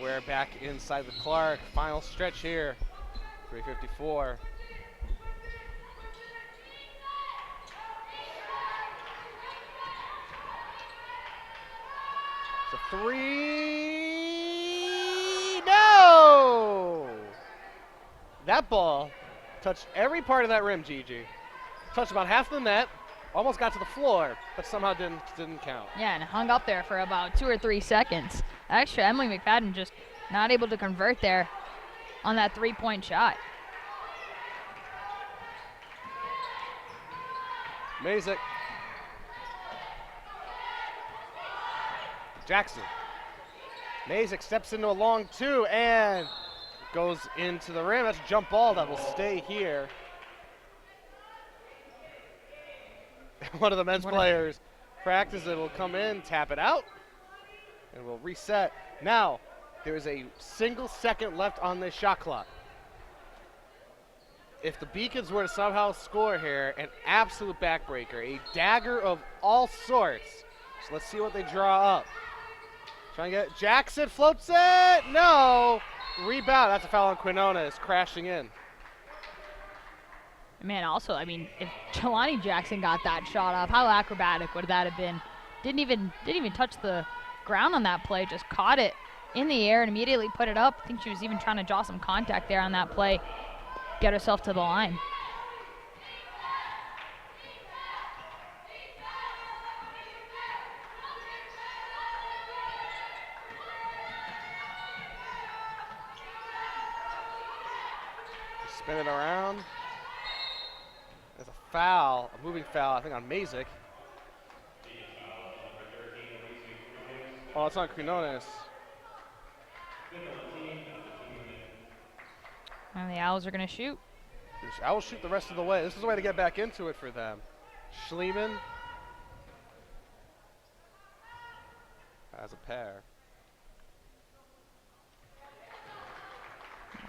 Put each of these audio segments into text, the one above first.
We're back inside the Clark. Final stretch here. 3:54. It's a three. No! That ball touched every part of that rim, Gigi. Touched about half the net. Almost got to the floor, but somehow didn't count. Yeah, and hung up there for about 2 or 3 seconds. Actually, Emily McFadden just not able to convert there on that 3-point shot. Mazik. Jackson. Mazik steps into a long two and goes into the rim. That's a jump ball that will stay here. One of the men's players practice it, will come in, tap it out, and we'll reset. Now, there is a single second left on this shot clock. If the Beacons were to somehow score here, an absolute backbreaker, a dagger of all sorts. So let's see what they draw up. Trying to get Jackson, floats it, no! Rebound, that's a foul on Quinones, crashing in. Man, also, I mean, if Jelani Jackson got that shot off, how acrobatic would that have been? Didn't even touch the ground on that play, just caught it in the air and immediately put it up. I think she was even trying to draw some contact there on that play, get herself to the line. Spin it around. There's a foul, a moving foul, I think on Mazik. Oh, it's on Quinones. And the Owls are going to shoot. Owls shoot the rest of the way. This is the way to get back into it for them. Schliemann has a pair.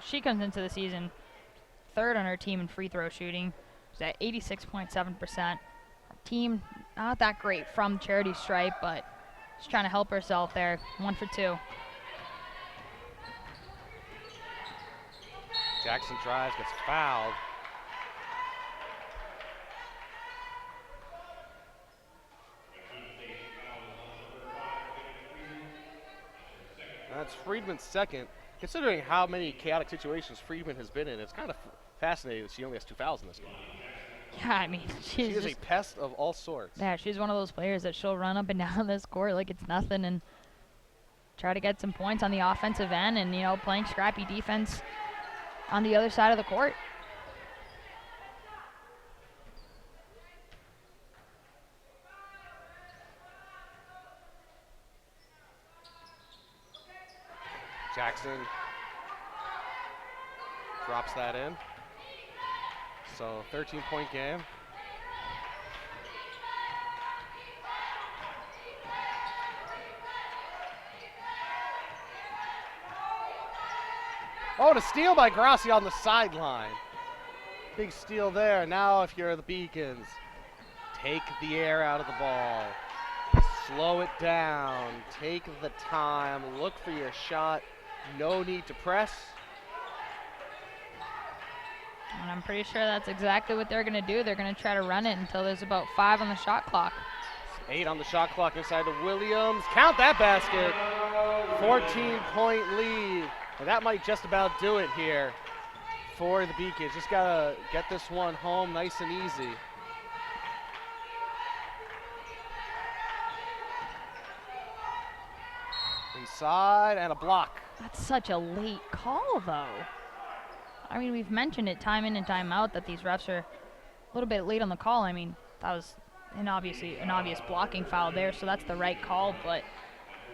She comes into the season third on her team in free throw shooting. She's at 86.7%. Team not that great from charity stripe, but she's trying to help herself there. 1 for 2. Jackson drives, gets fouled. That's Friedman's second. Considering how many chaotic situations Friedman has been in, it's kind of fascinating that she only has 2 fouls in this game. Yeah, I mean, she is a pest of all sorts. Yeah, she's one of those players that she'll run up and down this court like it's nothing and try to get some points on the offensive end and, you know, playing scrappy defense on the other side of the court. Jackson drops that in. So 13-point game. Oh, to steal by Grassi on the sideline. Big steal there. Now if you're the Beacons, take the air out of the ball. Slow it down. Take the time. Look for your shot. No need to press. And I'm pretty sure that's exactly what they're going to do. They're going to try to run it until there's about 5 on the shot clock. 8 on the shot clock inside to Williams. Count that basket. 14-point lead. And that might just about do it here for the Beacons. Just got to get this one home nice and easy. Inside and a block. That's such a late call, though. I mean, we've mentioned it time in and time out that these refs are a little bit late on the call. I mean, that was an obvious blocking foul there, so that's the right call. But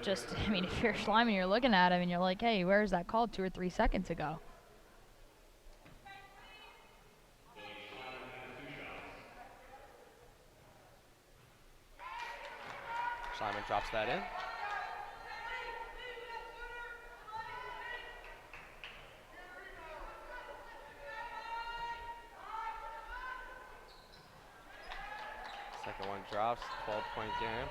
just, I mean, if you're Schleiman, you're looking at him and you're like, hey, where's that call 2 or 3 seconds ago? Simon drops that in. Second one drops, 12-point game.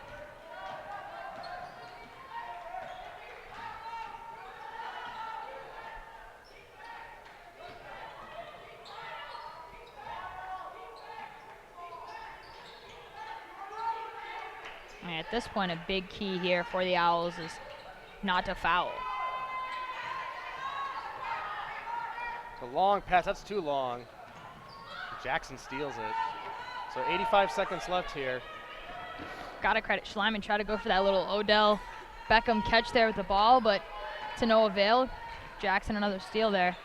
And at this point, a big key here for the Owls is not to foul. The long pass, that's too long. Jackson steals it. So 85 seconds left here. Gotta credit Schleiman, try to go for that little Odell Beckham catch there with the ball, but to no avail. Jackson, another steal there.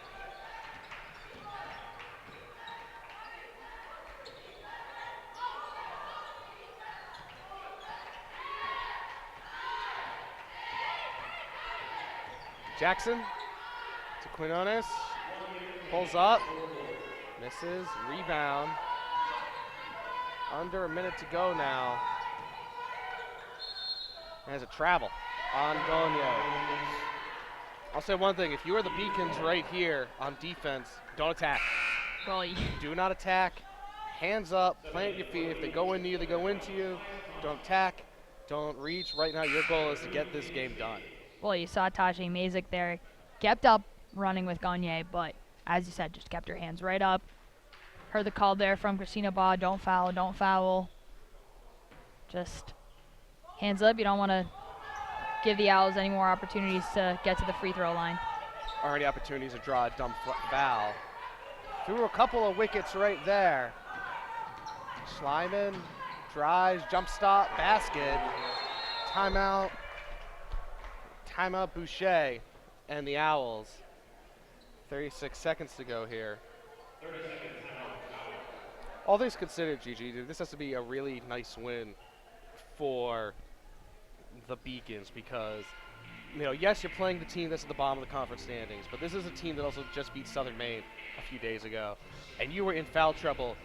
Jackson to Quinones. Pulls up. Misses. Rebound. Under a minute to go now. Has a travel on Gagne. I'll say one thing. If you are the Beacons right here on defense, don't attack. Well, Do not attack. Hands up. Plant your feet. If they go into you, they go into you. Don't attack. Don't reach. Right now, your goal is to get this game done. well, you saw Tajay Mazik there. Kept up running with Gagne, but as you said, just kept her hands right up. Heard the call there from Christina Baugh. Don't foul, don't foul. Just hands up. You don't want to give the Owls any more opportunities to get to the free throw line. Already opportunities to draw a dumb foul. Threw a couple of wickets right there. Schleiman drives, jump stop, basket. Timeout. Timeout Boucher and the Owls. 36 seconds to go here. All things considered, Gigi, this has to be a really nice win for the Beacons because, you know, yes, you're playing the team that's at the bottom of the conference standings, but this is a team that also just beat Southern Maine a few days ago, and you were in foul trouble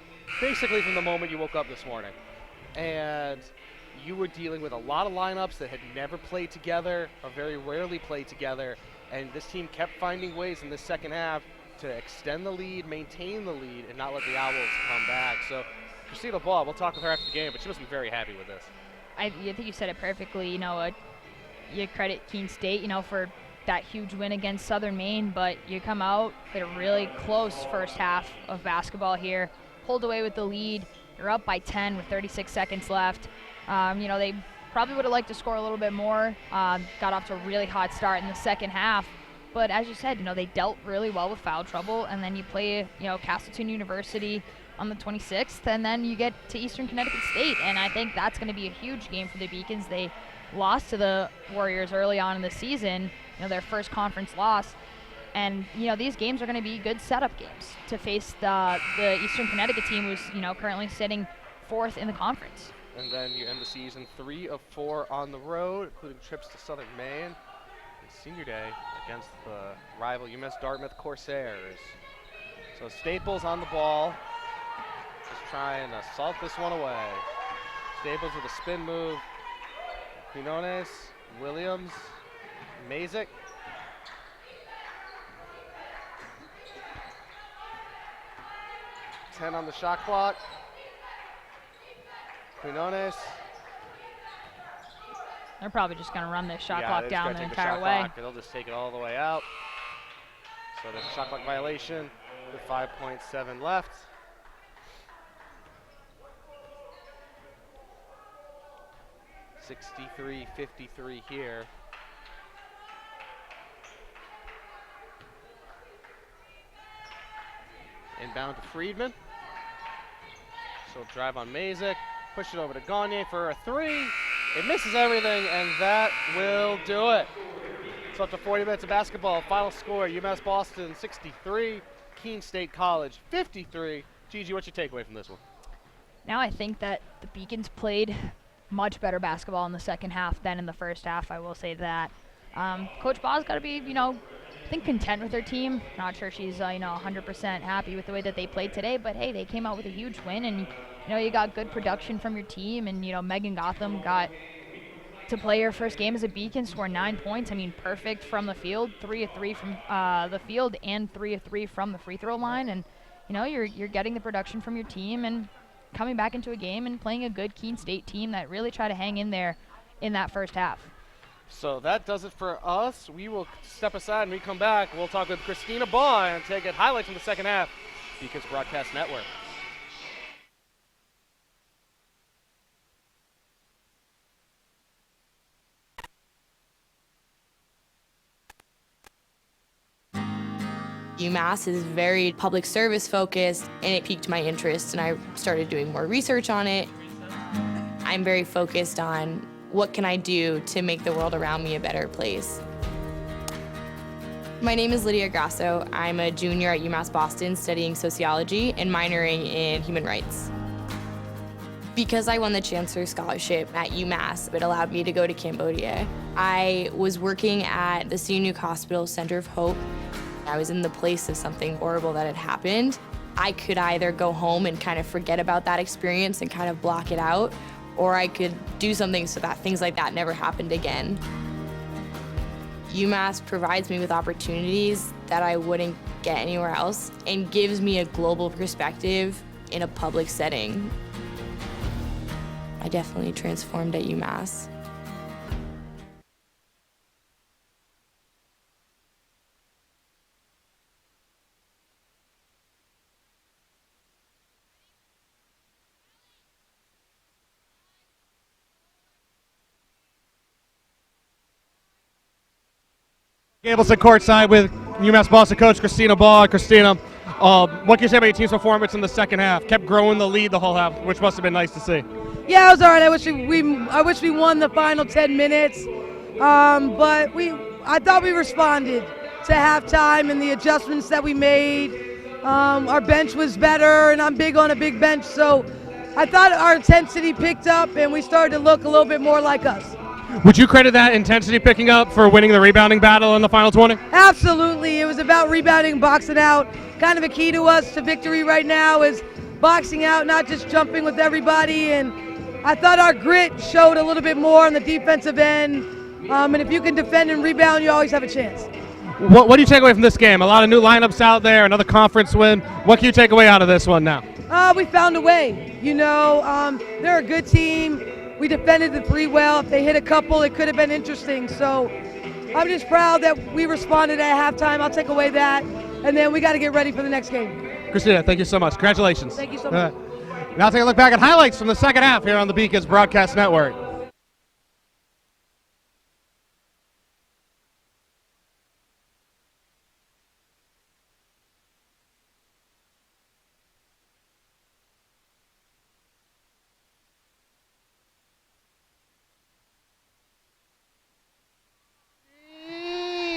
basically from the moment you woke up this morning. And you were dealing with a lot of lineups that had never played together or very rarely played together, and this team kept finding ways in the second half to extend the lead, maintain the lead, and not let the Owls come back. So Christina Baugh, we'll talk with her after the game, but she must be very happy with this. I think you said it perfectly. You know, you credit Keene State, you know, for that huge win against Southern Maine, but you come out, played a really close first half of basketball here, pulled away with the lead. You're up by 10 with 36 seconds left. You know, they probably would have liked to score a little bit more. Got off to a really hot start in the second half. But as you said, you know, they dealt really well with foul trouble, and then you play, you know, Castleton University on the 26th, and then you get to Eastern Connecticut State, and I think that's going to be a huge game for the Beacons. They lost to the Warriors early on in the season, you know, their first conference loss, and, you know, these games are going to be good setup games to face the Eastern Connecticut team who's, you know, currently sitting fourth in the conference. And then you end the season 3 of 4 on the road, including trips to Southern Maine and senior day against the rival UMass Dartmouth Corsairs. So Staples on the ball, just trying to salt this one away. Staples with a spin move. Quinones, Williams, Mazik. Ten on the shot clock. Quinones. They're probably just going to run this shot clock they're just down gonna the take entire shot way. clock. They'll just take it all the way out. So there's a shot clock violation with 5.7 left. (63-53) here. Inbound to Friedman. She'll drive on Mazik, push it over to Gagne for a three. It misses everything, and that will do it. It's up to 40 minutes of basketball. Final score, UMass Boston 63, Keene State College 53. Gigi, what's your takeaway from this one? Now I think that the Beacons played much better basketball in the second half than in the first half. I will say that. Coach Baugh's got to be, you know, I think content with her team. Not sure she's, you know, 100% happy with the way that they played today, but hey, they came out with a huge win, and, you know, you got good production from your team, and, you know, Megan Gotham got to play her first game as a Beacon, scored 9 points. I mean, perfect from the field, 3 of 3 from the field, and 3 of 3 from the free throw line, and, you know, you're getting the production from your team and coming back into a game and playing a good Keene State team that really tried to hang in there in that first half. So that does it for us. We will step aside and we come back. We'll talk with Christina Baugh and take it highlights from the second half. Beacons Broadcast Network. UMass is very public service focused, and it piqued my interest, and I started doing more research on it. I'm very focused on what can I do to make the world around me a better place. My name is Lydia Grasso. I'm a junior at UMass Boston studying sociology and minoring in human rights. Because I won the Chancellor's Scholarship at UMass, it allowed me to go to Cambodia. I was working at the Sihanouk Hospital Center of Hope. I was in the place of something horrible that had happened. I could either go home and kind of forget about that experience and kind of block it out, or I could do something so that things like that never happened again. UMass provides me with opportunities that I wouldn't get anywhere else and gives me a global perspective in a public setting. I definitely transformed at UMass. Gableson courtside with UMass Boston coach Christina Ball. Christina, what can you say about your team's performance in the second half? Kept growing the lead the whole half, which must have been nice to see. Yeah, it was all right. I wish we won the final 10 minutes, but I thought we responded to halftime and the adjustments that we made. Our bench was better, and I'm big on a big bench, so I thought our intensity picked up and we started to look a little bit more like us. Would you credit that intensity picking up for winning the rebounding battle in the final 20? Absolutely. It was about rebounding, boxing out. Kind of a key to us to victory right now is boxing out, not just jumping with everybody. And I thought our grit showed a little bit more on the defensive end. And if you can defend and rebound, you always have a chance. What do you take away from this game? A lot of new lineups out there, another conference win. What can you take away out of this one now? We found a way. They're a good team. We defended the three well. If they hit a couple, it could have been interesting. So I'm just proud that we responded at halftime. I'll take away that. And then we got to get ready for the next game. Christina, thank you so much. Congratulations. Thank you so much. Now take a look back at highlights from the second half here on the Beacons Broadcast Network.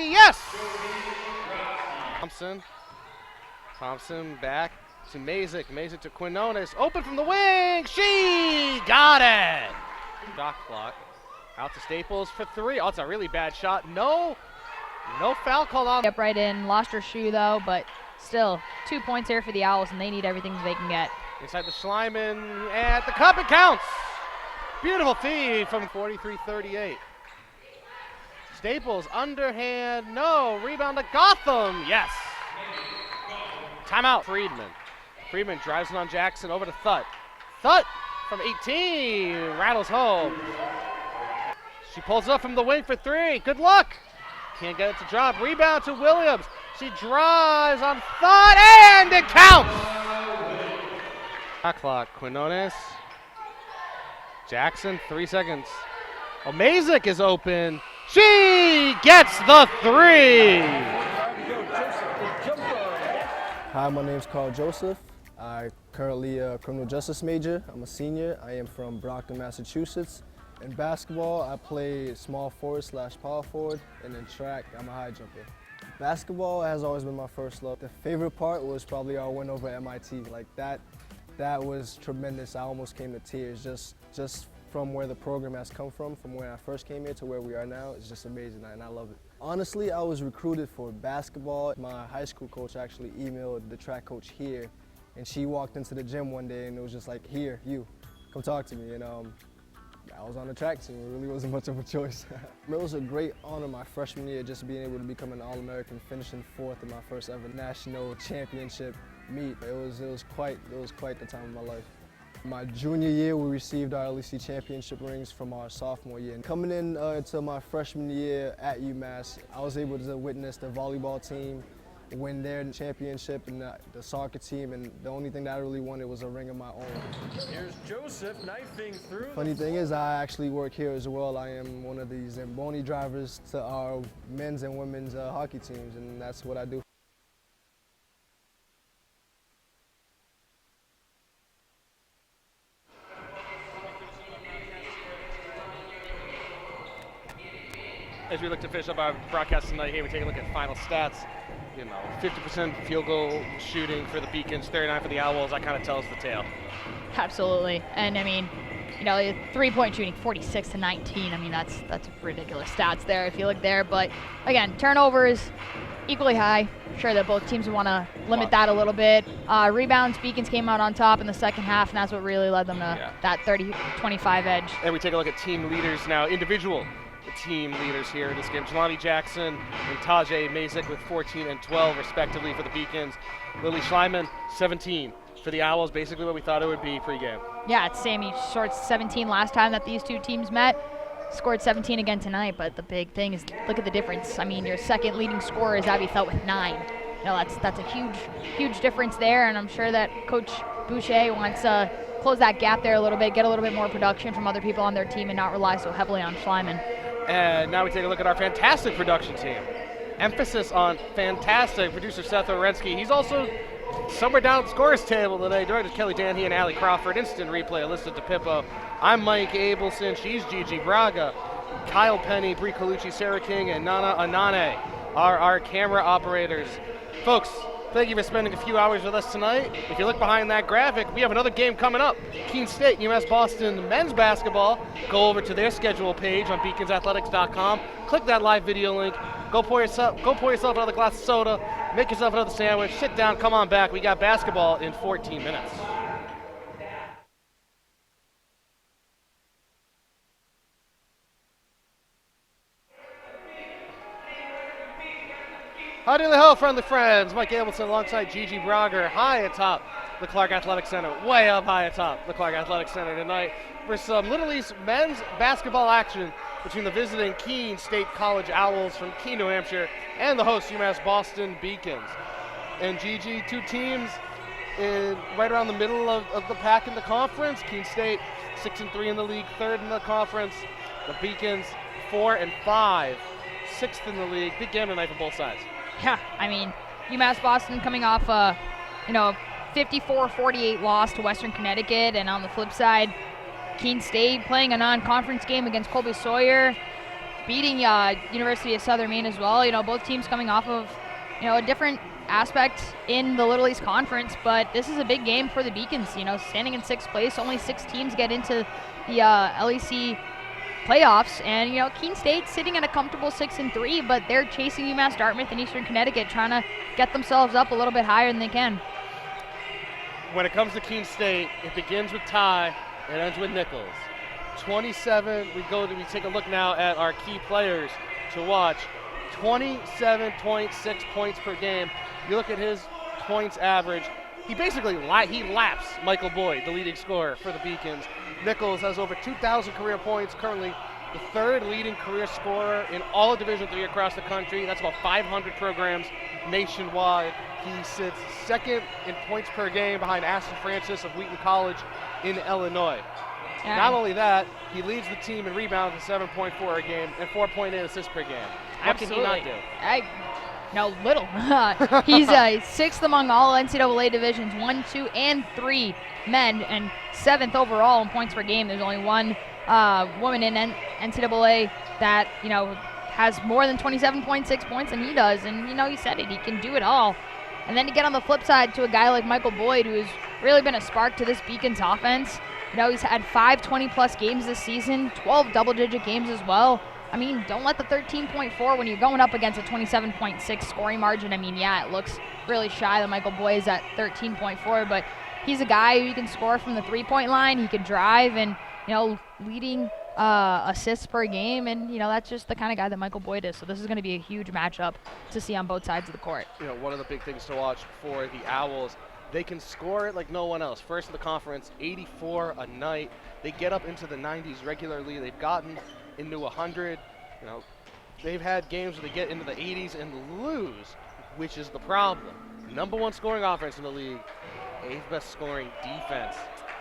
Yes! Thompson back to Mazik. Mazik to Quinones. Open from the wing. She got it. Shot clock. Out to Staples for three. Oh, it's a really bad shot. No foul called on. Up right in. Lost her shoe though, but still 2 points here for the Owls, and they need everything they can get. Inside the Schleiman at the cup. It counts. Beautiful feed from 43-38. Staples, underhand, no. Rebound to Gotham, yes. Timeout, Friedman. Friedman drives it on Jackson, over to Thutt. Thutt from 18, rattles home. She pulls up from the wing for three, good luck. Can't get it to drop, rebound to Williams. She drives on Thutt, and it counts. Shot clock, Quinones. Jackson, 3 seconds. Mazik is open. She gets the three. Hi, my name's Carl Joseph. I'm currently a criminal justice major. I'm a senior. I am from Brockton, Massachusetts. In basketball, I play small forward / power forward, and in track, I'm a high jumper. Basketball has always been my first love. The favorite part was probably our win over MIT. Like that was tremendous. I almost came to tears just from where the program has come from when I first came here to where we are now. It's just amazing, and I love it. Honestly, I was recruited for basketball. My high school coach actually emailed the track coach here, and she walked into the gym one day and it was just like, here, you, come talk to me. And I was on the track team. It really wasn't much of a choice. It was a great honor my freshman year, just being able to become an All-American, finishing 4th in my first ever national championship meet. It was quite the time of my life. My junior year, we received our LEC championship rings from our sophomore year. And coming into my freshman year at UMass, I was able to witness the volleyball team win their championship and the soccer team, and the only thing that I really wanted was a ring of my own. Here's Joseph knifing through. Funny thing is, I actually work here as well. I am one of the Zamboni drivers to our men's and women's hockey teams, and that's what I do. as we look to finish up our broadcast tonight here, we take a look at final stats. 50% field goal shooting for the Beacons, 39 for the Owls. That kind of tells the tale. Absolutely. And I mean, 3-point shooting, 46 to 19. I mean, that's ridiculous stats there if you look there. But again, turnovers equally high. I'm sure that both teams would want to limit that a little bit. Rebounds, Beacons came out on top in the second half, and that's what really led them to that 30-25 edge. And we take a look at team leaders now, individual team leaders here in this game. Jelani Jackson and Tajay Mazik with 14 and 12 respectively for the Beacons. Lily Schleiman, 17 for the Owls, basically what we thought it would be pregame. Yeah, it's Sammy Short's 17 last time that these two teams met. Scored 17 again tonight, but the big thing is look at the difference. I mean, your second leading scorer is Abby Felt with 9. That's a huge difference there, and I'm sure that Coach Boucher wants to close that gap there a little bit, get a little bit more production from other people on their team and not rely so heavily on Schleiman. And now we take a look at our fantastic production team. Emphasis on fantastic. Producer Seth Orensky. He's also somewhere down the scores table today. Directors Kelly Danhe and Allie Crawford. Instant replay, Alyssa DePippo. I'm Mike Abelson. She's Gigi Braga. Kyle Penny, Bree Colucci, Sarah King, and Nana Anane are our camera operators. Folks, thank you for spending a few hours with us tonight. If you look behind that graphic, we have another game coming up. Keene State, UMass Boston men's basketball. Go over to their schedule page on beaconsathletics.com. Click that live video link. Go pour yourself another glass of soda. Make yourself another sandwich. Sit down. Come on back. We got basketball in 14 minutes. Howdy ho, friendly friends. Mike Abelson alongside Gigi Braga, high atop the Clark Athletic Center, way up high atop the Clark Athletic Center tonight for some Little East men's basketball action between the visiting Keene State College Owls from Keene, New Hampshire, and the host UMass Boston Beacons. And Gigi, two teams right around the middle of the pack in the conference. Keene State 6-3 in the league, 3rd in the conference. The Beacons 4-5, 6th in the league. Big game tonight for both sides. Yeah, I mean, UMass Boston coming off 54-48 loss to Western Connecticut, and on the flip side, Keene State playing a non-conference game against Colby Sawyer, beating University of Southern Maine as well. Both teams coming off of a different aspect in the Little East Conference, but this is a big game for the Beacons. Standing in 6th place, only 6 teams get into the LEC playoffs, and Keene State sitting at a comfortable 6-3, but they're chasing UMass Dartmouth and Eastern Connecticut, trying to get themselves up a little bit higher than they can. When it comes to Keene State, it begins with Ty, it ends with Nichols. 27. We take a look now at our key players to watch. 27.6 points per game. You look at his points average. He basically laps Michael Boyd, the leading scorer for the Beacons. Nichols has over 2,000 career points, currently the 3rd leading career scorer in all of Division III across the country. That's about 500 programs nationwide. He sits 2nd in points per game behind Aston Francis of Wheaton College in Illinois. Yeah. Not only that, he leads the team in rebounds at 7.4 a game and 4.8 assists per game. What can he not do? Little. He's 6th among all NCAA divisions 1, 2, and 3 men, and 7th overall in points per game. There's only one woman in NCAA that has more than 27.6 points, and he does. And he said it. He can do it all. And then to get on the flip side to a guy like Michael Boyd, who's really been a spark to this Beacons offense. He's had 5 20-plus games this season, 12 double-digit games as well. I mean, don't let the 13.4 when you're going up against a 27.6 scoring margin. I mean, yeah, it looks really shy that Michael Boyd is at 13.4, but he's a guy who can score from the 3-point line. He can drive and, leading assists per game, and, that's just the kind of guy that Michael Boyd is. So this is going to be a huge matchup to see on both sides of the court. One of the big things to watch for the Owls, they can score it like no one else. First in the conference, 84 a night. They get up into the 90s regularly. They've gotten into 100. They've had games where they get into the 80s and lose, which is the problem. Number 1 scoring offense in the league, 8th best scoring defense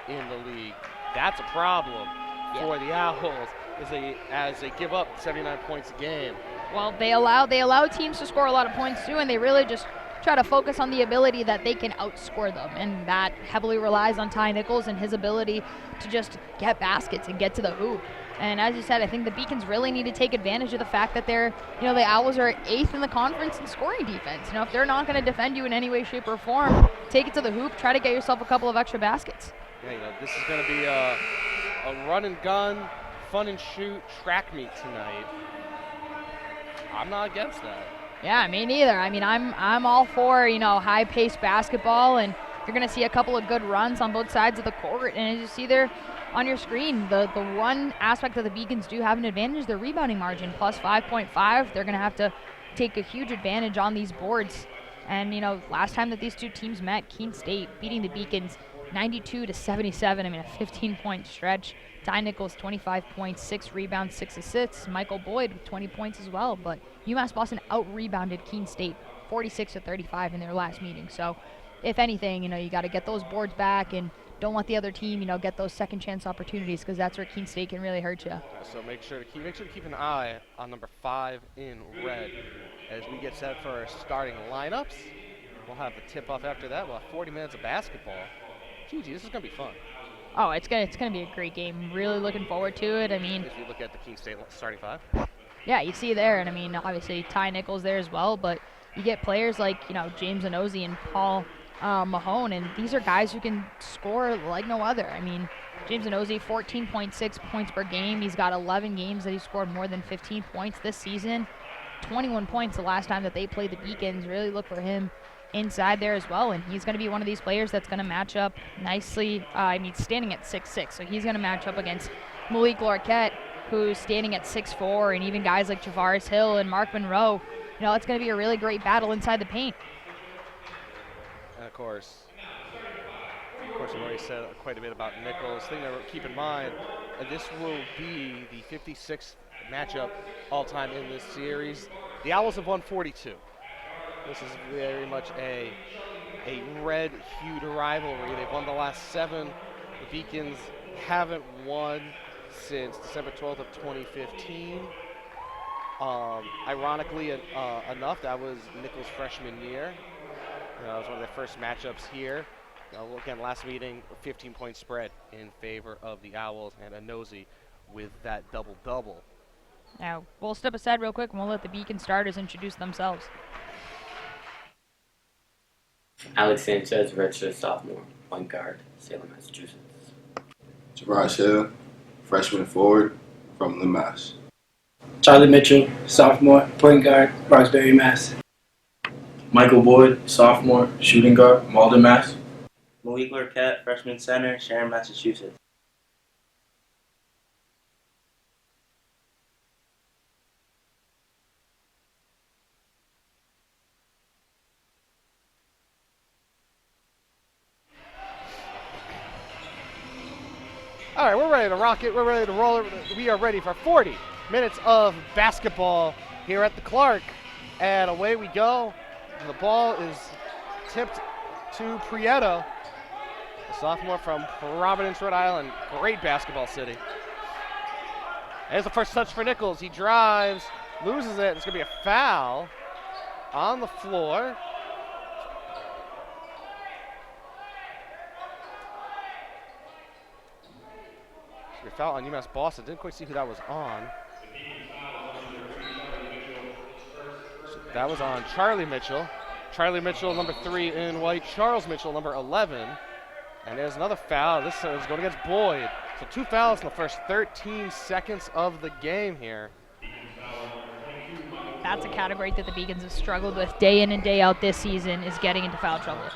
in the league. That's a problem for the Owls as they give up 79 points a game. Well, they allow teams to score a lot of points too, and they really just try to focus on the ability that they can outscore them, and that heavily relies on Ty Nichols and his ability to just get baskets and get to the hoop. And as you said, I think the Beacons really need to take advantage of the fact that they're, the Owls are 8th in the conference in scoring defense. If they're not going to defend you in any way, shape, or form, take it to the hoop, try to get yourself a couple of extra baskets. Yeah, this is going to be a run and gun, fun and shoot track meet tonight. I'm not against that. Yeah, me neither. I mean, I'm all for, high-paced basketball, and you're going to see a couple of good runs on both sides of the court. And as you see there on your screen, the one aspect that the Beacons do have an advantage is their rebounding margin, plus 5.5. They're going to have to take a huge advantage on these boards. And, last time that these two teams met, Keene State beating the Beacons 92-77. I mean, a 15-point stretch. Ty Nichols, 25 points, 6 rebounds, 6 assists. Michael Boyd with 20 points as well. But UMass Boston out-rebounded Keene State 46-35 in their last meeting. So, if anything, you got to get those boards back and don't let the other team, get those second chance opportunities, because that's where Keene State can really hurt you. So make sure to keep an eye on number 5 in red as we get set for our starting lineups. We'll have the tip-off after that. We'll have 40 minutes of basketball. Gigi, this is going to be fun. Oh, it's gonna be a great game. Really looking forward to it. I mean, if you look at the Keene State starting 5. Yeah, you see there, and I mean, obviously Ty Nichols there as well, but you get players like, James Inozie and Paul Mahone, and these are guys who can score like no other. I mean, James Inozie, 14.6 points per game. He's got 11 games that he scored more than 15 points this season. 21 points the last time that they played the Beacons. Really look for him inside there as well, and he's going to be one of these players that's going to match up nicely. Standing at 6'6", so he's going to match up against Malik Lorquette, who's standing at 6'4", and even guys like Javaris Hill and Mark Monroe. It's going to be a really great battle inside the paint. And of course, we've already said quite a bit about Nichols. Thing to keep in mind, this will be the 56th matchup all-time in this series. The Owls have won 42. This is very much a red-hued rivalry. They've won the last 7. The Beacons haven't won since December 12th of 2015. Ironically enough, that was Nichols' freshman year. That was one of their first matchups here. Again, last meeting, a 15-point spread in favor of the Owls, and Inozie with that double-double. Now, we'll step aside real quick, and we'll let the Beacon starters introduce themselves. Alex Sanchez, redshirt sophomore, point guard, Salem, Massachusetts. Javaris Hill, freshman forward from UMass. Charlie Mitchell, sophomore, point guard, Roxbury, Mass. Michael Boyd, sophomore, shooting guard, Malden, Mass. Malik Lorquette, freshman center, Sharon, Massachusetts. All right, we're ready to rock it. We're ready to roll it. We are ready for 40 minutes of basketball here at the Clark. And away we go. The ball is tipped to Prieto, a sophomore from Providence, Rhode Island. Great basketball city. There's the first touch for Nichols. He drives, loses it. It's going to be a foul on the floor. Foul on UMass Boston. Didn't quite see who that was on. So that was on Charlie Mitchell. Charlie Mitchell, number 3 in white. Charles Mitchell, number 11. And there's another foul. This is going against Boyd. So 2 fouls in the first 13 seconds of the game here. That's a category that the Beacons have struggled with day in and day out this season, is getting into foul trouble.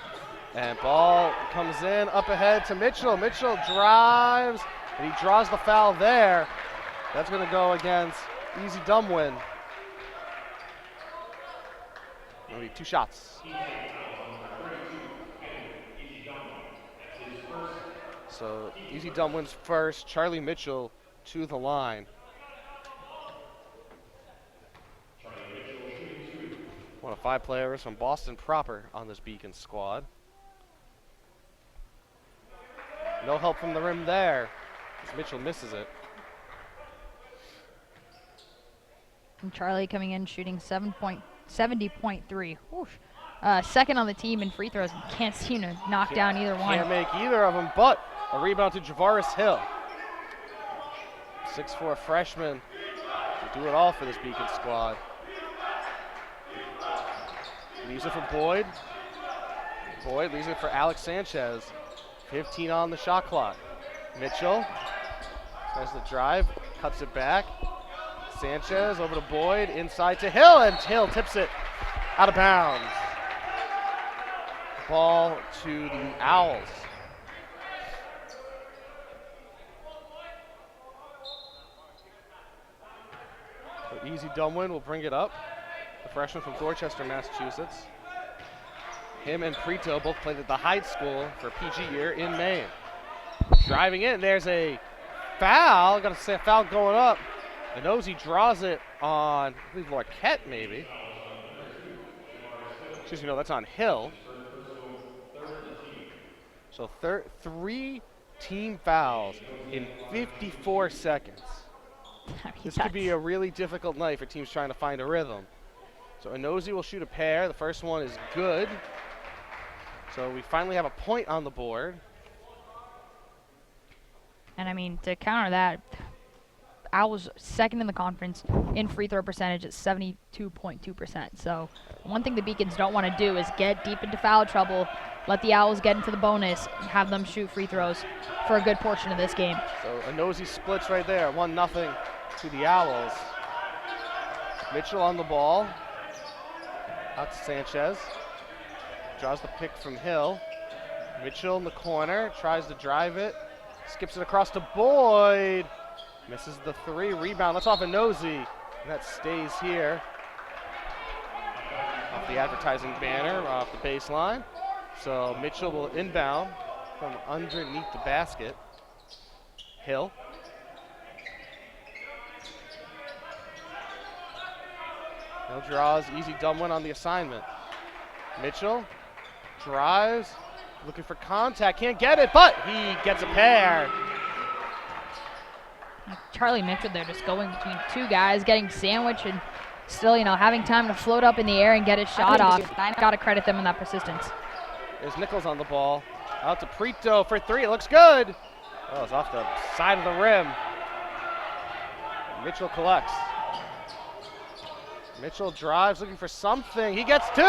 And ball comes in up ahead to Mitchell. Mitchell drives. And he draws the foul there. That's going to go against Easy Dumwin. Going to be 2 shots. So Easy Dumwin's first. Charlie Mitchell to the line. One of 5 players from Boston proper on this Beacon squad. No help from the rim there. Mitchell misses it. And Charlie coming in shooting 70.3. Second on the team in free throws. Can't seem to knock down either one. Can't make either of them, but a rebound to Javaris Hill. 6'4" freshman to do it all for this Beacon squad. Leaves it for Boyd. Boyd leaves it for Alex Sanchez. 15 on the shot clock. Mitchell tries to drive, cuts it back. Sanchez over to Boyd, inside to Hill, and Hill tips it out of bounds. Ball to the Owls. So Easy Dumwin will bring it up. The freshman from Dorchester, Massachusetts. Him and Prito both played at the Hyde School for PG year in Maine. Driving in, there's a foul. Got to say a foul going up. Nosey draws it on, I believe, Larquette maybe. Excuse me, no, that's on Hill. So 3 team fouls in 54 seconds. This could be a really difficult night for teams trying to find a rhythm. So Nosey will shoot a pair. The first one is good. So we finally have a point on the board. And I mean, to counter that, Owls second in the conference in free throw percentage at 72.2%. So one thing the Beacons don't want to do is get deep into foul trouble, let the Owls get into the bonus, and have them shoot free throws for a good portion of this game. So a Nosey splits right there, 1-0 to the Owls. Mitchell on the ball. Out to Sanchez. Draws the pick from Hill. Mitchell in the corner, tries to drive it. Skips it across to Boyd. Misses the 3. Rebound. That's off a Nosey. And that stays here. Off the advertising banner, off the baseline. So Mitchell will inbound from underneath the basket. Hill. Hill draws. Easy Dumwin on the assignment. Mitchell drives. Looking for contact. Can't get it, but he gets a pair. Charlie Mitchell there just going between 2 guys, getting sandwiched and still, having time to float up in the air and get his shot off. Got to credit them in that persistence. There's Nichols on the ball. Out to Prito for 3. It looks good. Oh, it's off the side of the rim. Mitchell collects. Mitchell drives, looking for something. He gets 2.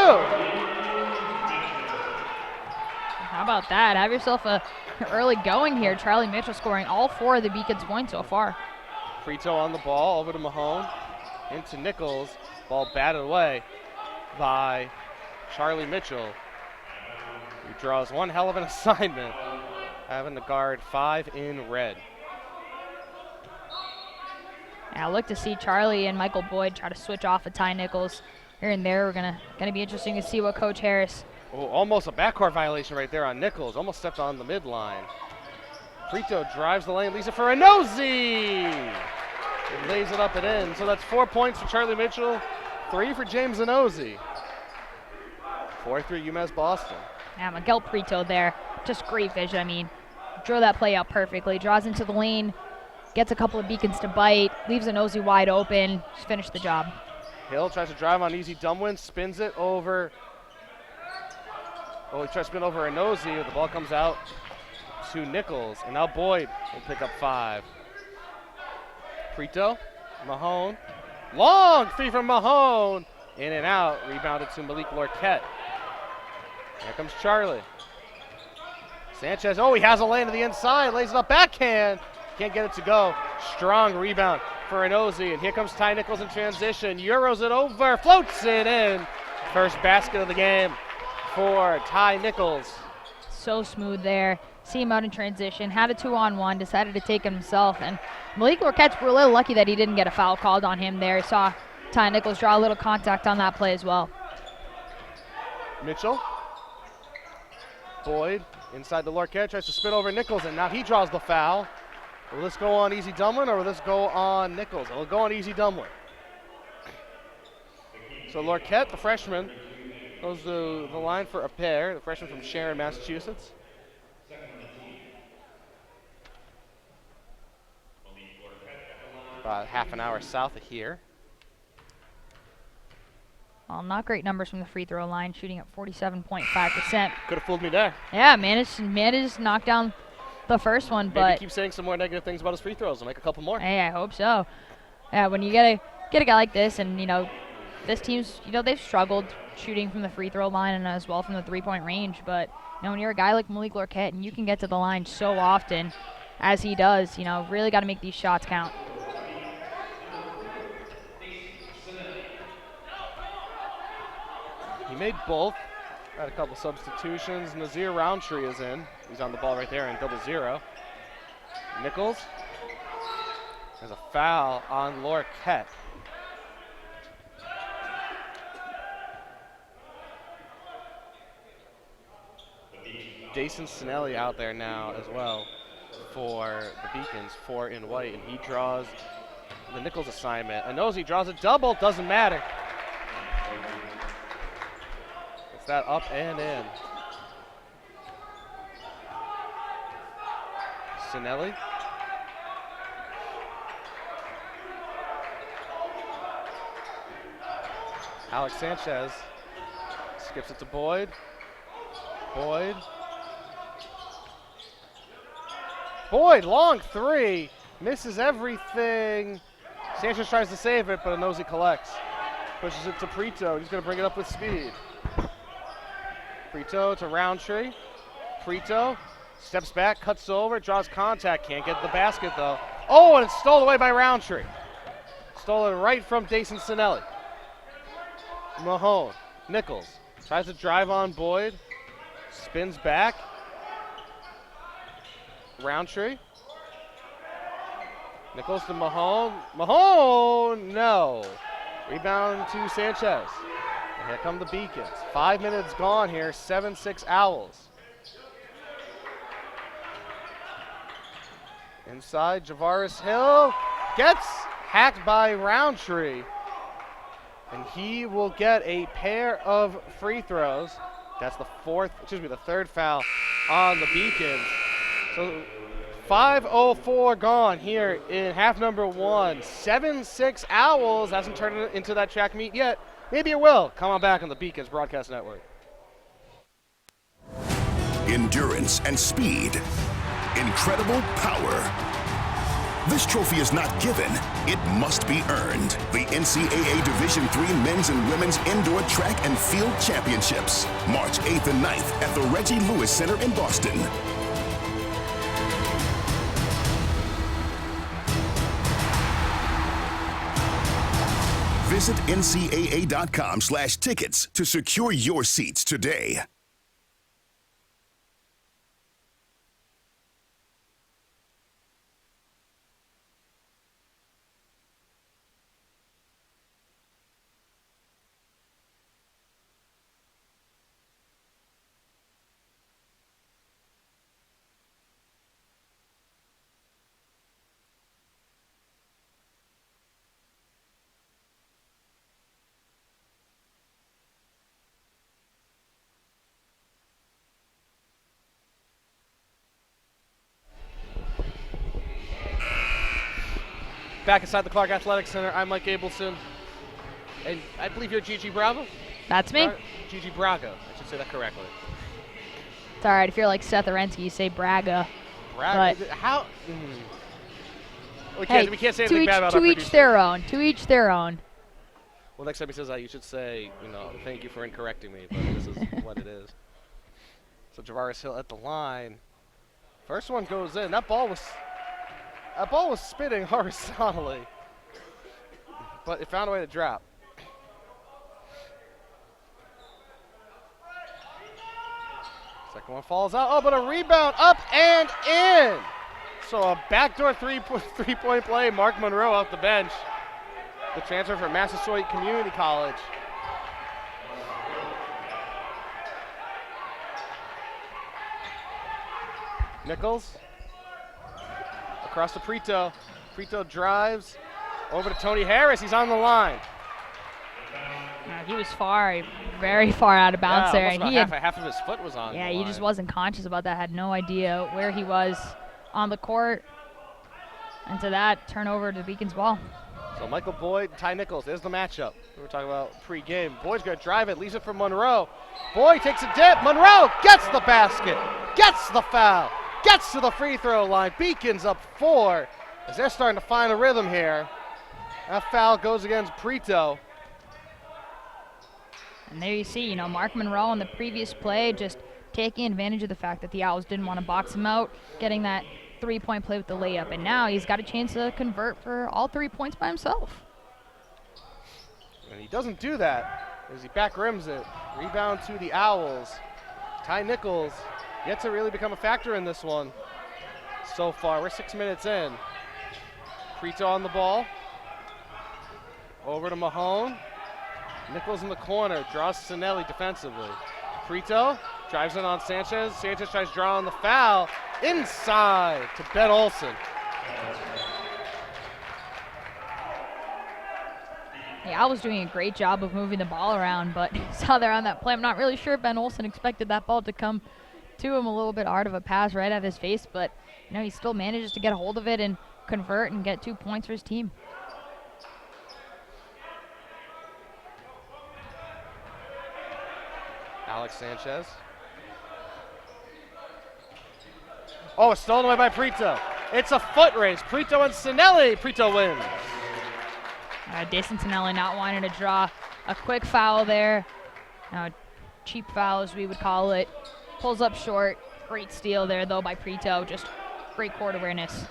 How about that? Have yourself a early going here. Charlie Mitchell scoring all 4 of the Beacons' points so far. Prito on the ball, over to Mahone, into Nichols. Ball batted away by Charlie Mitchell. He draws one hell of an assignment, having to guard 5 in red. Yeah, I look to see Charlie and Michael Boyd try to switch off of Ty Nichols here and there. We're gonna be interesting to see what Coach Harris. Oh, almost a backcourt violation right there on Nichols. Almost stepped on the midline. Prito drives the lane, leaves it for Nosey. It lays it up and in. So that's 4 points for Charlie Mitchell, 3 for James Nosey. 4-3 UMass Boston. Yeah, Miguel Prito there, just great vision. I mean, drew that play out perfectly. Draws into the lane, gets a couple of Beacons to bite, leaves Nosey wide open. Just finished the job. Hill tries to drive on Easy Dumwin, spins it over. Oh, he tries to spin over Nosey. The ball comes out to Nichols. And now Boyd will pick up 5. Prito, Mahone. Long 3 from Mahone. In and out. Rebounded to Malik Larquette. Here comes Charlie. Sanchez. Oh, he has a lane to the inside. Lays it up backhand. Can't get it to go. Strong rebound for Nosey. And here comes Ty Nichols in transition. Euros it over. Floats it in. First basket of the game for Ty Nichols. So smooth there. See him out in transition. Had a 2-on-1. Decided to take it himself. And Malik Larquette's a little lucky that he didn't get a foul called on him there. Saw Ty Nichols draw a little contact on that play as well. Mitchell. Boyd inside the Larquette. Tries to spin over Nichols. And now he draws the foul. Will this go on Easy Dumwin or will this go on Nichols? It will go on Easy Dumwin. So Larquette, the freshman, goes to the line for a pair. The freshman from Sharon, Massachusetts. About half an hour south of here. Well, not great numbers from the free throw line, shooting at 47.5%. Could have fooled me there. Yeah, managed to knock down the first one, Maybe but keep saying some more negative things about his free throws and make a couple more. hey, I hope so. Yeah, when you get a guy like this, and this team's they've struggled shooting from the free throw line and as well from the 3-point range, but when you're a guy like Malik Lorquette and you can get to the line so often as he does, really got to make these shots count. He made both. Had a couple substitutions. Nazir Roundtree is in. He's on the ball right there in 0-0. Nichols. There's a foul on Lorquette. Jason Sinelli out there now as well for the Beacons, 4 in white, and he draws the Nichols assignment. Anozi draws a double, doesn't matter. It's that up and in. Sinelli. Alex Sanchez skips it to Boyd. Boyd, long three, misses everything. Sanchez tries to save it, but Anozi collects. Pushes it to Prito, he's gonna bring it up with speed. Prito to Roundtree. Prito steps back, cuts over, draws contact, can't get the basket though. Oh, and it's stolen away by Roundtree. Stolen right from Dason Sinelli. Mahone, Nichols, tries to drive on Boyd. Spins back. Roundtree. Nichols to Mahone. Mahone, no. Rebound to Sanchez. And here come the Beacons. 5 minutes gone here, 7-6 Owls. Inside, Javaris Hill gets hacked by Roundtree. And he will get a pair of free throws. That's the third foul on the Beacons. So 5:04 gone here in half number 1. 7-6 Owls. Hasn't turned it into that track meet yet. Maybe it will. Come on back on the Beacons Broadcast Network. Endurance and speed. Incredible power. This trophy is not given, it must be earned. The NCAA Division III Men's and Women's Indoor Track and Field Championships, March 8th and 9th at the Reggie Lewis Center in Boston. Visit ncaa.com/tickets to secure your seats today. Back inside the Clark Athletic Center, I'm Mike Abelson. And I believe you're Gigi Bravo? That's me. Gigi Braga. I should say that correctly. It's all right. If you're like Seth Orensky, you say Braga. Braga? How? We can't say anything bad about our To each their own. To each their own. Well, next time he says that, you should say, thank you for incorrecting me, but this is what it is. So Javaris Hill at the line. First one goes in. That ball was spinning horizontally, but it found a way to drop. Second one falls out. Oh, but a rebound up and in. So a backdoor three-point play. Mark Monroe off the bench. The transfer from Massasoit Community College. Nichols. Across to Prito. Prito drives over to Tony Harris. He's on the line. He was very far out of bounds there. Half of his foot was on. Yeah, he just wasn't conscious about that. Had no idea where he was on the court. And to that, turnover to the Beacons ball. So Michael Boyd, Ty Nichols, there's the matchup. We were talking about pre-game. Boyd's going to drive it, leaves it for Monroe. Boyd takes a dip. Monroe gets the basket, gets the foul. gets to the free throw line. Beacons up 4 as they're starting to find a rhythm here. That foul goes against Prito. And there you see, Mark Monroe on the previous play just taking advantage of the fact that the Owls didn't want to box him out, getting that three-point play with the layup. And now he's got a chance to convert for all 3 points by himself. And he doesn't do that as he back rims it. Rebound to the Owls. Ty Nichols yet to really become a factor in this one so far. We're 6 minutes in. Prito on the ball. Over to Mahone. Nichols in the corner, draws Sinelli defensively. Prito drives in on Sanchez. Sanchez tries drawing the foul. Inside to Ben Olsen. The Owls doing a great job of moving the ball around, but saw there on that play. I'm not really sure Ben Olsen expected that ball to come to him. A little bit hard of a pass right at his face, but he still manages to get a hold of it and convert and get 2 points for his team. Alex Sanchez. Oh, it's stolen away by Prito. It's a foot race. Prito and Sinelli. Prito wins. Dason Sinelli not wanting to draw a quick foul there. Cheap foul, as we would call it. Pulls up short. Great steal there, though, by Prito. Just great court awareness.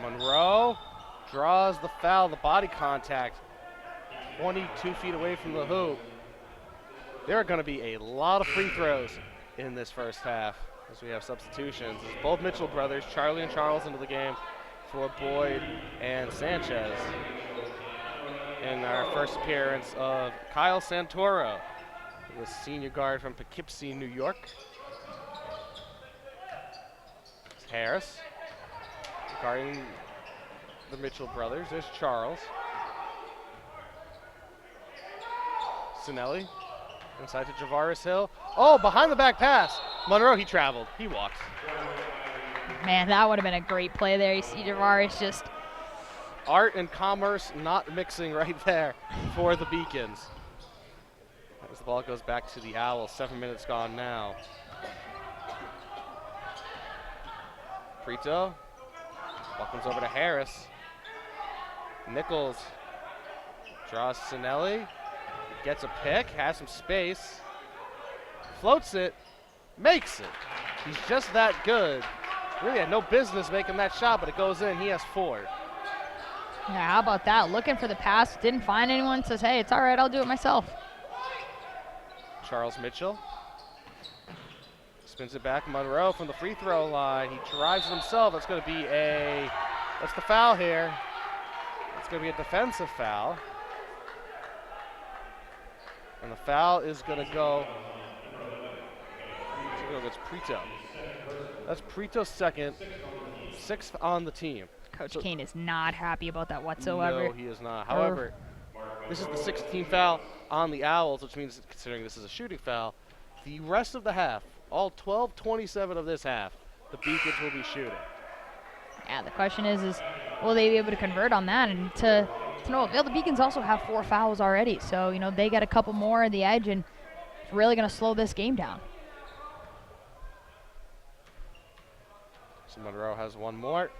Monroe draws the foul, the body contact. 22 feet away from the hoop. There are going to be a lot of free throws in this first half as we have substitutions. It's both Mitchell brothers, Charlie and Charles, into the game for Boyd and Sanchez. In our first appearance of Kyle Santoro, the senior guard from Poughkeepsie, New York. It's Harris guarding the Mitchell brothers. There's Charles. Sinelli. Inside to Javaris Hill. Oh, behind the back pass. Monroe, he traveled. He walked. Man, that would have been a great play there. You see Javaris just... Art and commerce not mixing right there for the Beacons. As the ball goes back to the Owls. 7 minutes gone now. Prito. Ball comes over to Harris. Nichols draws Sinelli. Gets a pick, has some space, floats it, makes it. He's just that good. Really had no business making that shot, but it goes in. He has 4. Yeah, how about that? Looking for the pass, didn't find anyone, says, hey, it's all right, I'll do it myself. Charles Mitchell spins it back. Monroe from the free throw line. He drives it himself. That's going to be what's the foul here? It's going to be a defensive foul. And the foul is going to go against Prito. That's Prito's second, 6th on the team. Coach Keene is not happy about that whatsoever. No, he is not. However, this is the 16th foul on the Owls, which means, considering this is a shooting foul, the rest of the half, all 12:27 of this half, the Beacons will be shooting. Yeah, the question is will they be able to convert on that? And to no avail, the Beacons also have 4 fouls already, so they get a couple more at the edge, and it's really going to slow this game down. So Monroe has one more.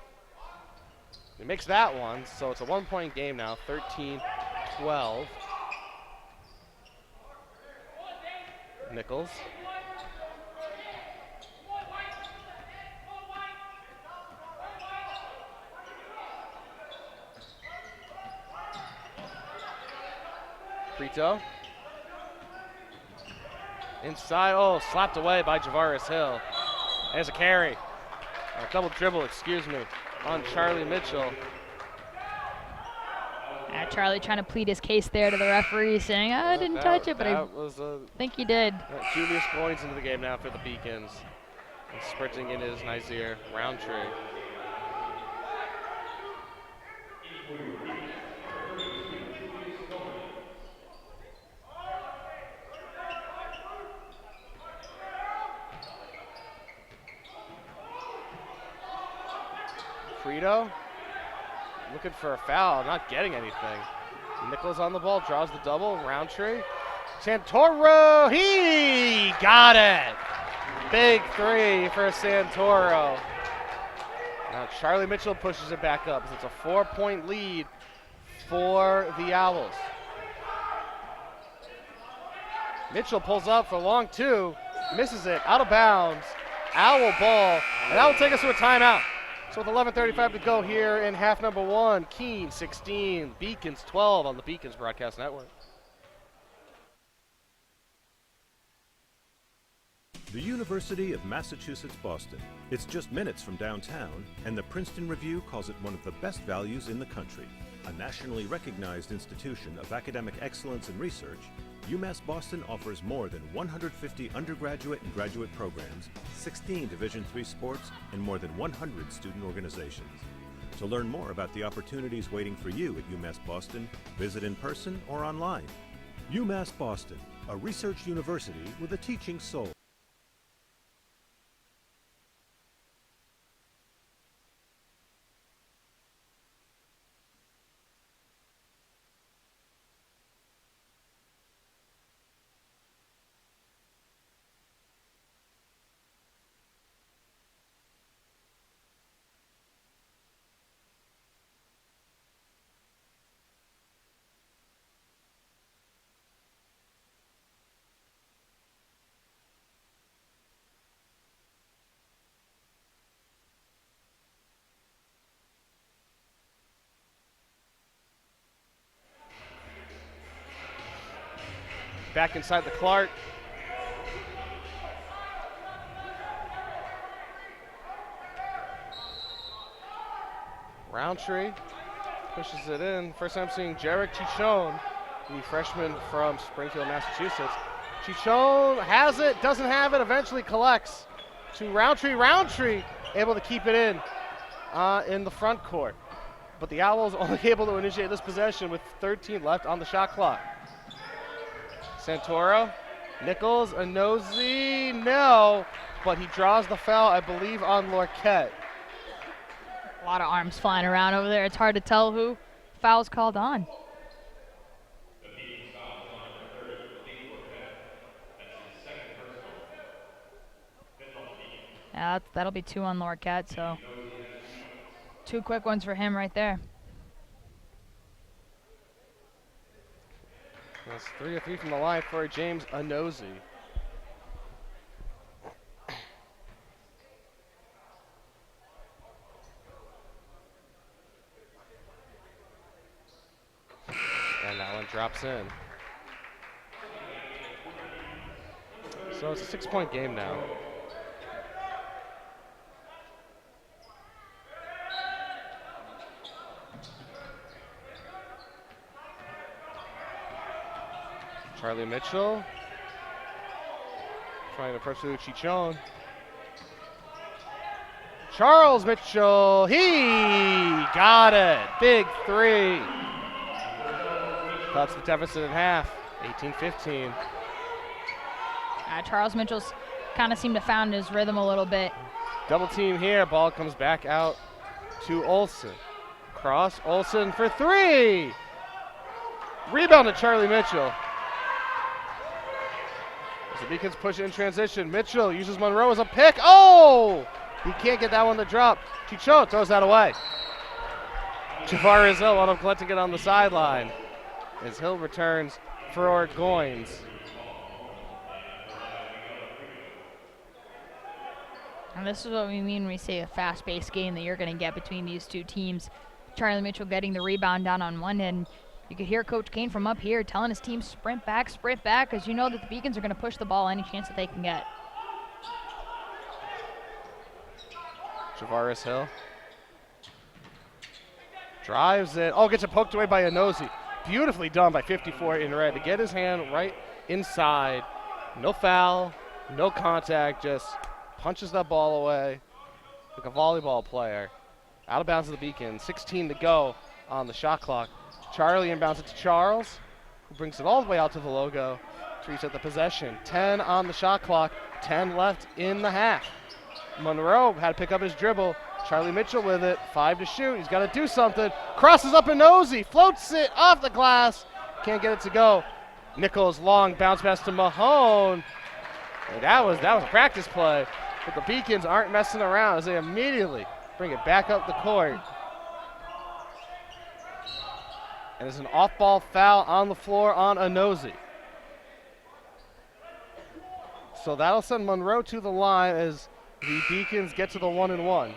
He makes that one, so it's a 1-point game now, 13-12. Nichols. Prito. Inside, slapped away by Javaris Hill. There's a carry. A double dribble, on Charlie Mitchell. Charlie trying to plead his case there to the referee, saying, I didn't touch it, but I think he did. Julius Goins into the game now for the Beacons. And sprinting in is Nazir Roundtree. Prito looking for a foul, not getting anything. Nichols on the ball, draws the double. Roundtree. Santoro, he got it. Big three for Santoro. Now Charlie Mitchell pushes it back up. It's a 4-point lead for the Owls. Mitchell pulls up for long two, misses it, out of bounds. Owl ball, and that will take us to a timeout. So with 11:35 to go here in half number one, Keene 16, Beacons 12 on the Beacons Broadcast Network. The University of Massachusetts Boston. It's just minutes from downtown, and the Princeton Review calls it one of the best values in the country. A nationally recognized institution of academic excellence and research, UMass Boston offers more than 150 undergraduate and graduate programs, 16 Division III sports, and more than 100 student organizations. To learn more about the opportunities waiting for you at UMass Boston, visit in person or online. UMass Boston, a research university with a teaching soul. Back inside the Clark. Roundtree pushes it in. First time seeing Jarek Chichone, the freshman from Springfield, Massachusetts. Chichone has it, doesn't have it, eventually collects to Roundtree. Roundtree able to keep it in the front court. But the Owls only able to initiate this possession with 13 left on the shot clock. Santoro, Nichols, Anozi, no, but he draws the foul, I believe, on Lorquette. A lot of arms flying around over there. It's hard to tell who foul's called on. Yeah, that'll be 2 on Lorquette, so 2 quick ones for him right there. That's 3 of 3 from the line for James Anozi. And that one drops in. So it's a 6-point game now. Charlie Mitchell trying to pursue Chichone. Charles Mitchell, he got it. Big three. Cuts the deficit in half, 18-15. Charles Mitchell's kind of seemed to found his rhythm a little bit. Double team here, ball comes back out to Olsen. Cross, Olsen for three. Rebound to Charlie Mitchell. As the Beacons push in transition, Mitchell uses Monroe as a pick. Oh! He can't get that one to drop. Chichone throws that away. Javaris Hill wound up collecting it on the sideline as Hill returns for Goins. And this is what we mean when we say a fast-paced game that you're going to get between these two teams. Charlie Mitchell getting the rebound down on one end. You could hear Coach Keene from up here telling his team sprint back, because you know that the Beacons are going to push the ball any chance that they can get. Javaris Hill drives it. Oh, gets it poked away by Anozi. Beautifully done by 54 in red to get his hand right inside. No foul, no contact, just punches that ball away like a volleyball player. Out of bounds of the Beacon. 16 to go on the shot clock. Charlie inbounds it to Charles, who brings it all the way out to the logo to reset the possession. 10 on the shot clock, 10 left in the half. Monroe had to pick up his dribble. Charlie Mitchell with it, 5 to shoot. He's got to do something. Crosses up Anozi, floats it off the glass. Can't get it to go. Nichols long bounce pass to Mahone. And that was a practice play, but the Beacons aren't messing around as they immediately bring it back up the court. And it's an off-ball foul on the floor on Anozi. So that'll send Monroe to the line as the Beacons get to the 1-1.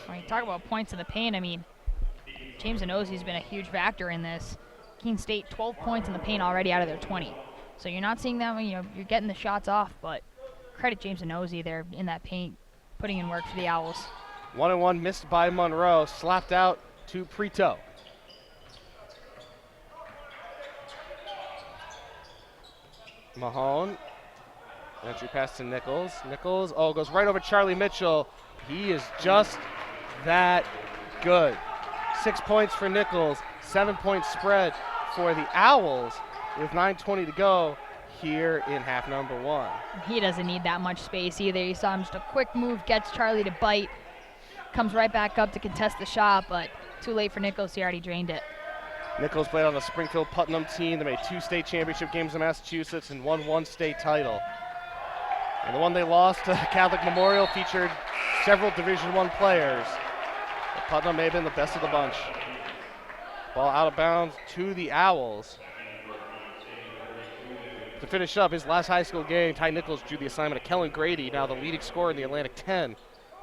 When you talk about points in the paint, I mean, James Anozi's been a huge factor in this. Keene State, 12 points in the paint already out of their 20. So you're not seeing them, you're getting the shots off, but credit James Anozi there in that paint, putting in work for the Owls. 1-1 missed by Monroe, slapped out to Preto. Mahone, entry pass to Nichols. Nichols, goes right over Charlie Mitchell. He is just that good. 6 points for Nichols, 7-point spread for the Owls with 9:20 to go here in half number 1. He doesn't need that much space either. You saw him just a quick move, gets Charlie to bite, comes right back up to contest the shot, but too late for Nichols. He already drained it. Nichols played on the Springfield-Putnam team. They made 2 state championship games in Massachusetts and won 1 state title. And the one they lost to Catholic Memorial featured several Division I players. But Putnam may have been the best of the bunch. Ball out of bounds to the Owls. To finish up his last high school game, Ty Nichols drew the assignment of Kellen Grady, now the leading scorer in the Atlantic 10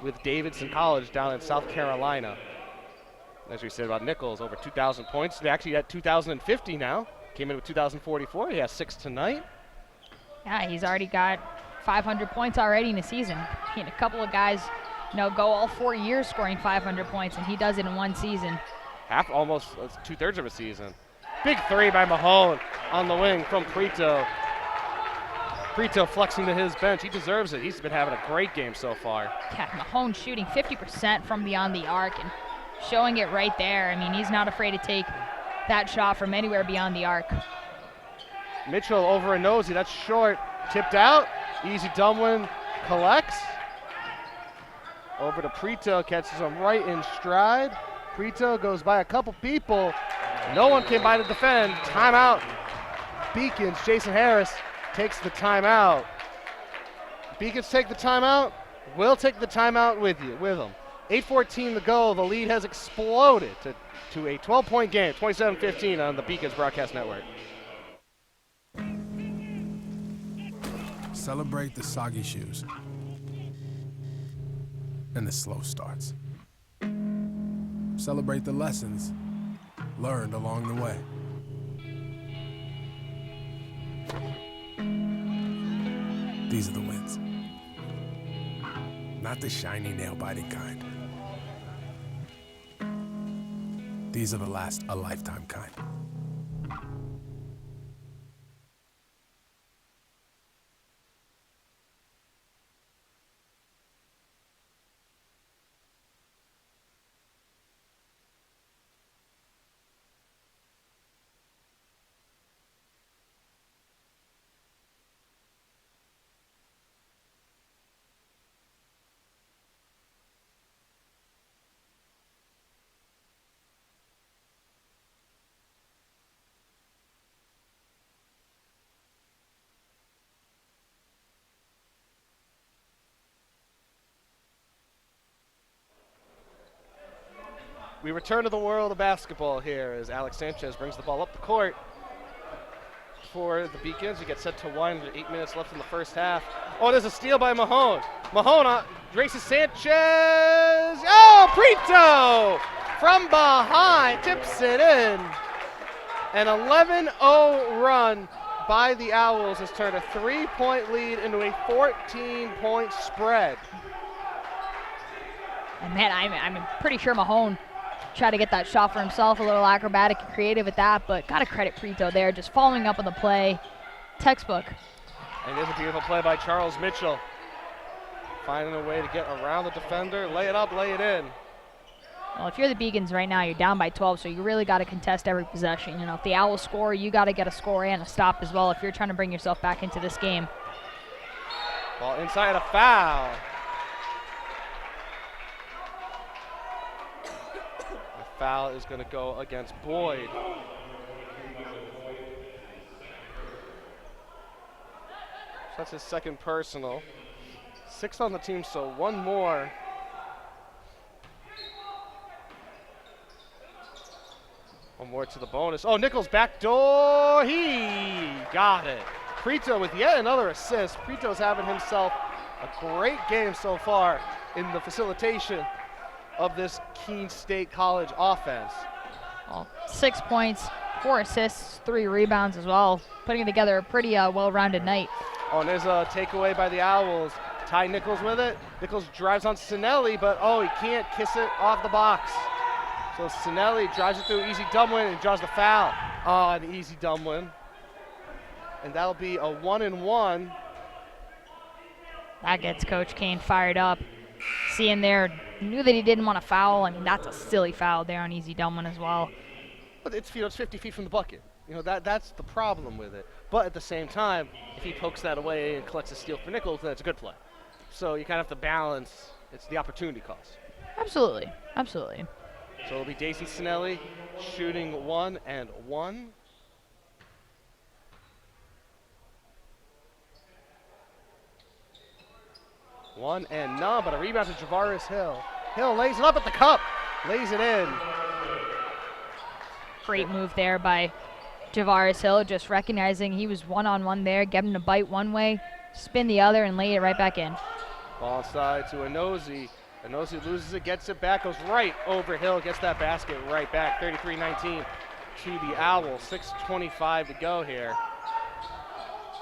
with Davidson College down in South Carolina. As we said about Nichols, over 2,000 points. They're actually at 2,050 now. Came in with 2,044. He has 6 tonight. Yeah, he's already got 500 points already in a season. And a couple of guys, go all 4 years scoring 500 points, and he does it in 1 season. Almost 2/3 of a season. Big 3 by Mahone on the wing from Preto. Preto flexing to his bench. He deserves it. He's been having a great game so far. Yeah, Mahone shooting 50% from beyond the arc and showing it right there. I mean, he's not afraid to take that shot from anywhere beyond the arc. Mitchell over a nosy. That's short. Tipped out. Easy Dumlin collects. Over to Preto. Catches him right in stride. Preto goes by a couple people. No one came by to defend. Timeout. Beacons. Jason Harris takes the timeout. Beacons take the timeout. We'll take the timeout with them. 8:14 to go. The lead has exploded to a 12-point game, 27-15 on the Beacons Broadcast Network. Celebrate the soggy shoes and the slow starts. Celebrate the lessons learned along the way. These are the wins. Not the shiny, nail-biting kind. These are the last a lifetime kind. We return to the world of basketball here as Alex Sanchez brings the ball up the court for the Beacons. He gets set to wind with 8 minutes left in the first half. Oh, there's a steal by Mahone. Mahone races Sanchez. Oh, Preto from behind tips it in. An 11-0 run by the Owls has turned a 3-point lead into a 14-point spread. And man, I'm pretty sure Mahone tried to get that shot for himself, a little acrobatic and creative at that, but gotta credit Preto there, just following up on the play. Textbook. And there's a beautiful play by Charles Mitchell. Finding a way to get around the defender, lay it up, lay it in. Well, if you're the Beacons right now, you're down by 12, so you really got to contest every possession. If the Owls score, you got to get a score and a stop as well if you're trying to bring yourself back into this game. Ball inside, a foul. The foul is going to go against Boyd. That's his second personal. 6 on the team, so 1 more. One more to the bonus. Oh, Nichols backdoor. He got it. Prito with yet another assist. Prito's having himself a great game so far in the facilitation of this Keene State College offense. Well, 6 points, 4 assists, 3 rebounds as well, putting together a pretty well-rounded night. Oh, and there's a takeaway by the Owls. Ty Nichols with it. Nichols drives on Sinelli, but he can't kiss it off the box. So Sinelli drives it through easy Dumwin and draws the foul. An easy Dumwin. And that'll be a 1-and-1. That gets Coach Kane fired up. Seeing there, knew that he didn't want to foul. I mean, that's a silly foul there on easy Dumwin as well. But it's 50 feet from the bucket. That's the problem with it. But at the same time, if he pokes that away and collects a steal for Nichols, then it's a good play. So you kind of have to balance. It's the opportunity cost. Absolutely. Absolutely. So it'll be Daisy Sinelli shooting 1-and-1. One and none, but a rebound to Javaris Hill. Hill lays it up at the cup, lays it in. Great move there by Javaris Hill, just recognizing he was one-on-one there, get him to bite one way, spin the other, and lay it right back in. Ball inside to Enosi. Enosi loses it, gets it back, goes right over Hill, gets that basket right back. 33-19 to the Owls. 6:25 to go here.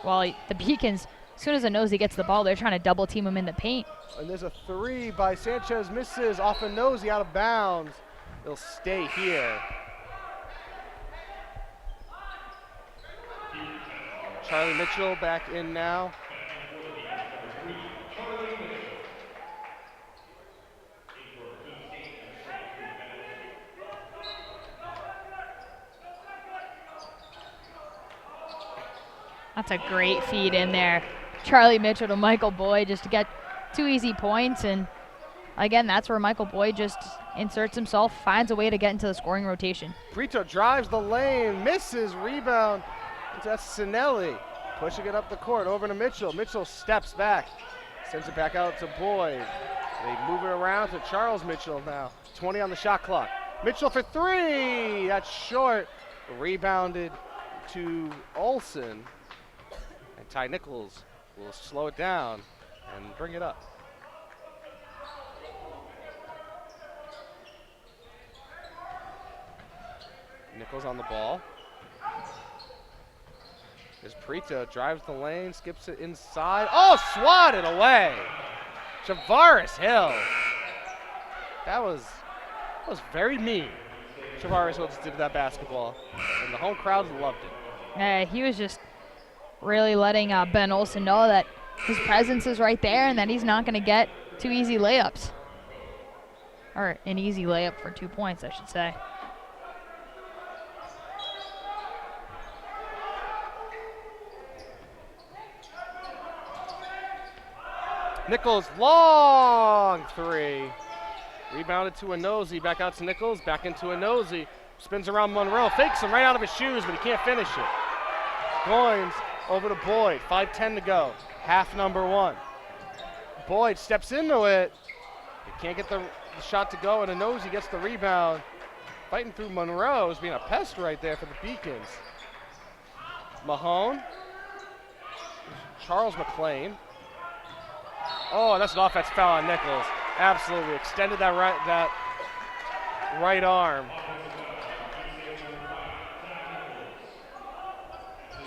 Well, the Beacons, as soon as Enosi gets the ball, they're trying to double team him in the paint. And there's a 3 by Sanchez, misses off Enosi, out of bounds. They'll stay here. Charlie Mitchell back in now. That's a great feed in there. Charlie Mitchell to Michael Boyd just to get 2 easy points. And again, that's where Michael Boyd just inserts himself, finds a way to get into the scoring rotation. Brito drives the lane, misses, rebound. That's Sinelli pushing it up the court over to Mitchell. Mitchell steps back, sends it back out to Boyd. They move it around to Charles Mitchell now. 20 on the shot clock. Mitchell for 3. That's short. Rebounded to Olsen. And Ty Nichols will slow it down and bring it up. Nichols on the ball. As Prito drives the lane, skips it inside. Oh, swatted away. Javaris Hill. That was very mean. Javaris Hill just did that basketball, and the home crowd loved it. He was just really letting Ben Olsen know that his presence is right there and that he's not going to get 2 easy layups. Or an easy layup for 2 points, I should say. Nichols, long 3. Rebounded to Enosi, back out to Nichols, back into Enosi. Spins around Monroe, fakes him right out of his shoes, but he can't finish it. Goins over to Boyd, 5:10 to go, half number 1. Boyd steps into it. He can't get the shot to go, and Enosi gets the rebound. Fighting through Monroe is being a pest right there for the Beacons. Mahone, Charles McLean. Oh, that's an offensive foul on Nichols. Absolutely extended that right arm.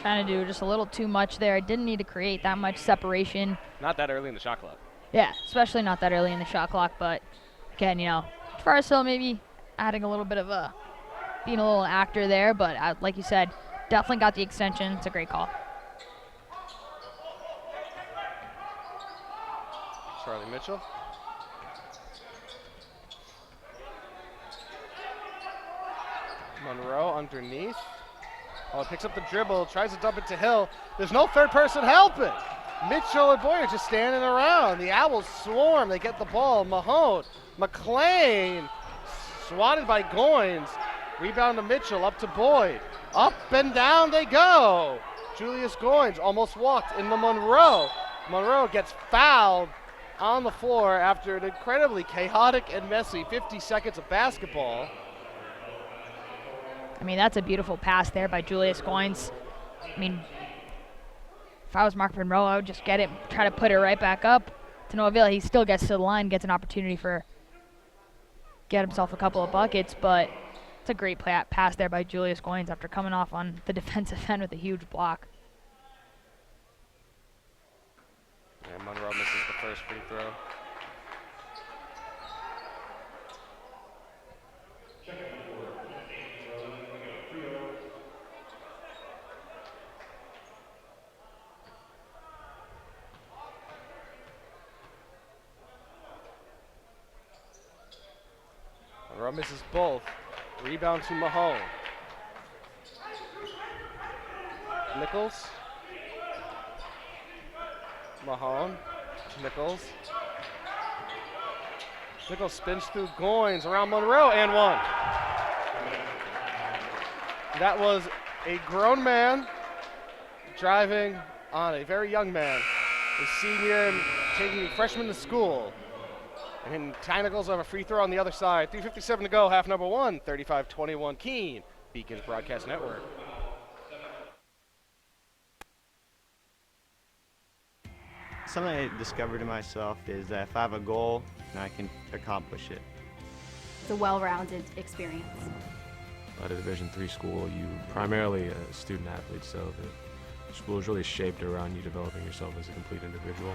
Trying to do just a little too much there. Didn't need to create that much separation. Not that early in the shot clock. Yeah, especially not that early in the shot clock. But again, Javaris Hill maybe adding a little bit of being a little actor there. But like you said, definitely got the extension. It's a great call. Charlie Mitchell. Monroe underneath. Oh, picks up the dribble, tries to dump it to Hill. There's no third person helping. Mitchell and Boyd are just standing around. The Owls swarm, they get the ball. Mahone, McLean, swatted by Goins. Rebound to Mitchell, up to Boyd. Up and down they go. Julius Goins almost walked into Monroe. Monroe gets fouled on the floor after an incredibly chaotic and messy 50 seconds of basketball. I mean, that's a beautiful pass there by Julius Goins. I mean, if I was Mark Monroe, I would just get it, try to put it right back up to no avail. He still gets to the line, gets an opportunity for get himself a couple of buckets, but it's a great pass there by Julius Goins after coming off on the defensive end with a huge block. And Monroe misses the first free throw. Monroe misses both. Rebound to Mahone. Nichols. Mahone. Nichols. Nichols spins through Goins around Monroe and one. That was a grown man driving on a very young man, a senior and taking a freshman to school. And Ty Nichols have a free throw on the other side. 3:57 to go, half number one, 35-21 Keene, Beacons Broadcast Network. Something I discovered in myself is that if I have a goal, then I can accomplish it. It's a well-rounded experience. At a Division III school, you primarily a student athlete, so the school is really shaped around you developing yourself as a complete individual.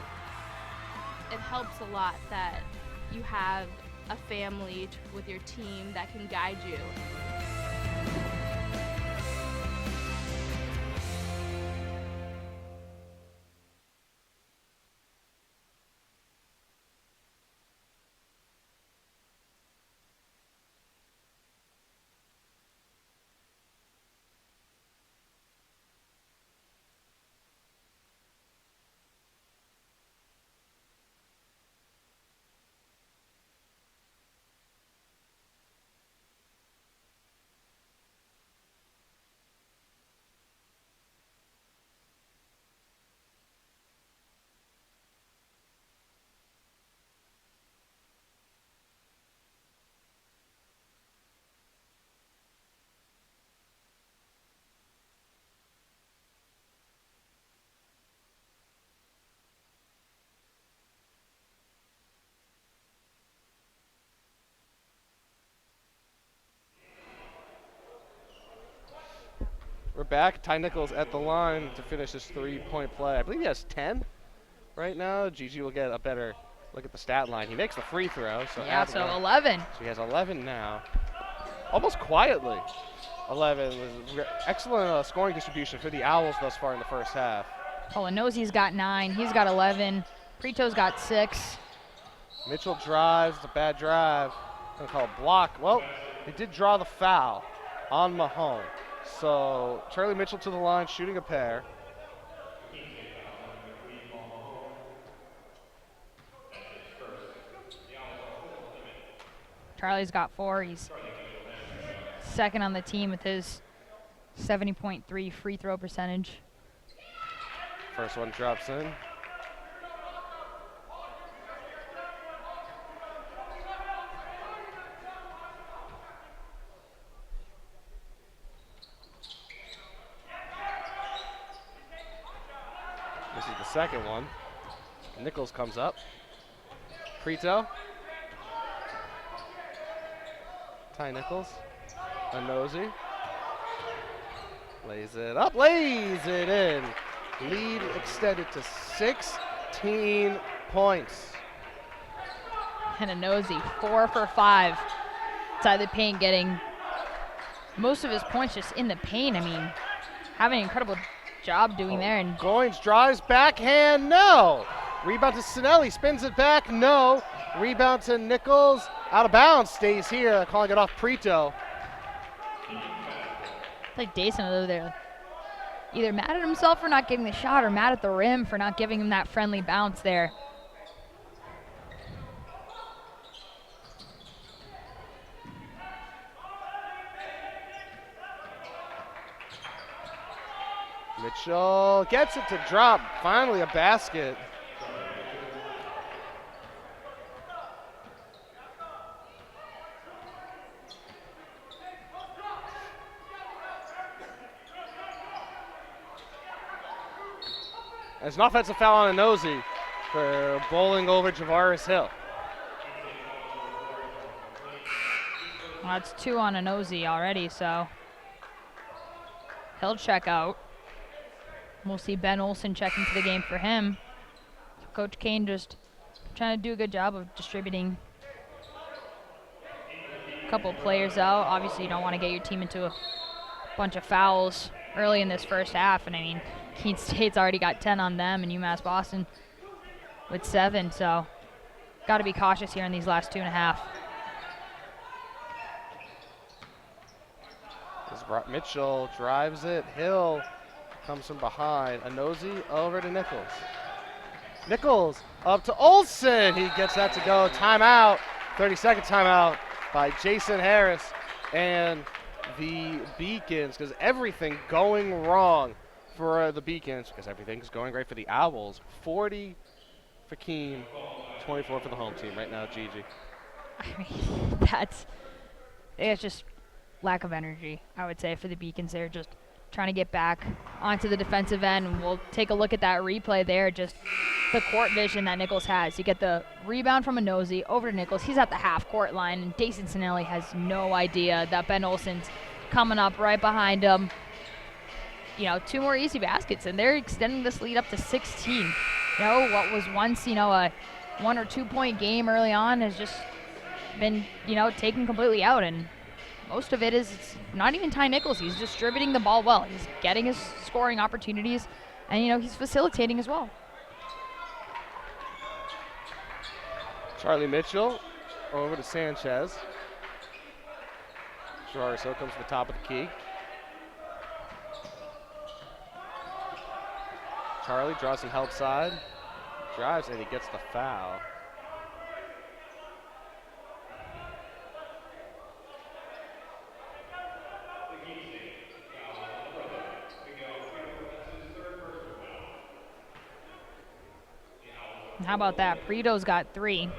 It helps a lot that you have a family with your team that can guide you. We're back. Ty Nichols at the line to finish his three-point play. I believe he has 10 right now. Gigi will get a better look at the stat line. He makes the free throw. So yeah, so 11. So he has 11 now. Almost quietly. 11 was excellent scoring distribution for the Owls thus far in the first half. Polinosi's got 9. He's got 11. Preto's got 6. Mitchell drives. It's a bad drive. I'm going to call it block. Well, he did draw the foul on Mahone. So Charlie Mitchell to the line, shooting a pair. Charlie's got 4. He's second on the team with his 70.3 free throw percentage. First one drops in. This is the second one. Nichols comes up. Preto. Ty Nichols. Anozi. Lays it up, lays it in. Lead extended to 16 points. And Anozi, 4 for 5 inside the paint, getting most of his points just in the paint. I mean, having an incredible job doing there. And Goins drives, backhand, no. Rebound to Sinelli, spins it back, no. Rebound to Nichols, out of bounds, stays here, calling it off Preto. Like Dason over there, either mad at himself for not getting the shot or mad at the rim for not giving him that friendly bounce there. Mitchell gets it to drop. Finally a basket. There's an offensive foul on Nosey for bowling over Javaris Hill. Well, that's 2 on a nosy already, so he'll check out. We'll see Ben Olson check into the game for him. So Coach Keene just trying to do a good job of distributing a couple players out. Obviously, you don't want to get your team into a bunch of fouls early in this first half, and I mean, Keene State's already got 10 on them, and UMass Boston with 7, so got to be cautious here in these last 2.5. Mitchell drives it. Hill comes from behind. Nosey over to Nichols. Nichols up to Olson. He gets that to go. Timeout. 30-second timeout by Jason Harris and the Beacons, because everything going wrong for the Beacons, because everything's going great for the Owls. 40 for Keene, 24 for the home team right now, Gigi. I mean, it's just lack of energy, I would say, for the Beacons. They're just trying to get back onto the defensive end, and we'll take a look at that replay there. Just the court vision that Nichols has. You get the rebound from a nosy over to Nichols. He's at the half-court line, and Dayson Sinelli has no idea that Ben Olson's coming up right behind him. You know, 2 more easy baskets, and they're extending this lead up to 16. You know, what was once, you know, a 1 or 2 point game early on has just been, you know, taken completely out, and most of it is not even Ty Nichols. He's distributing the ball well. He's getting his scoring opportunities, and, you know, he's facilitating as well. Charlie Mitchell over to Sanchez. Javaris Hill comes to the top of the key. Charlie draws some help side. Drives, and he gets the foul. How about that? Brito's got 3.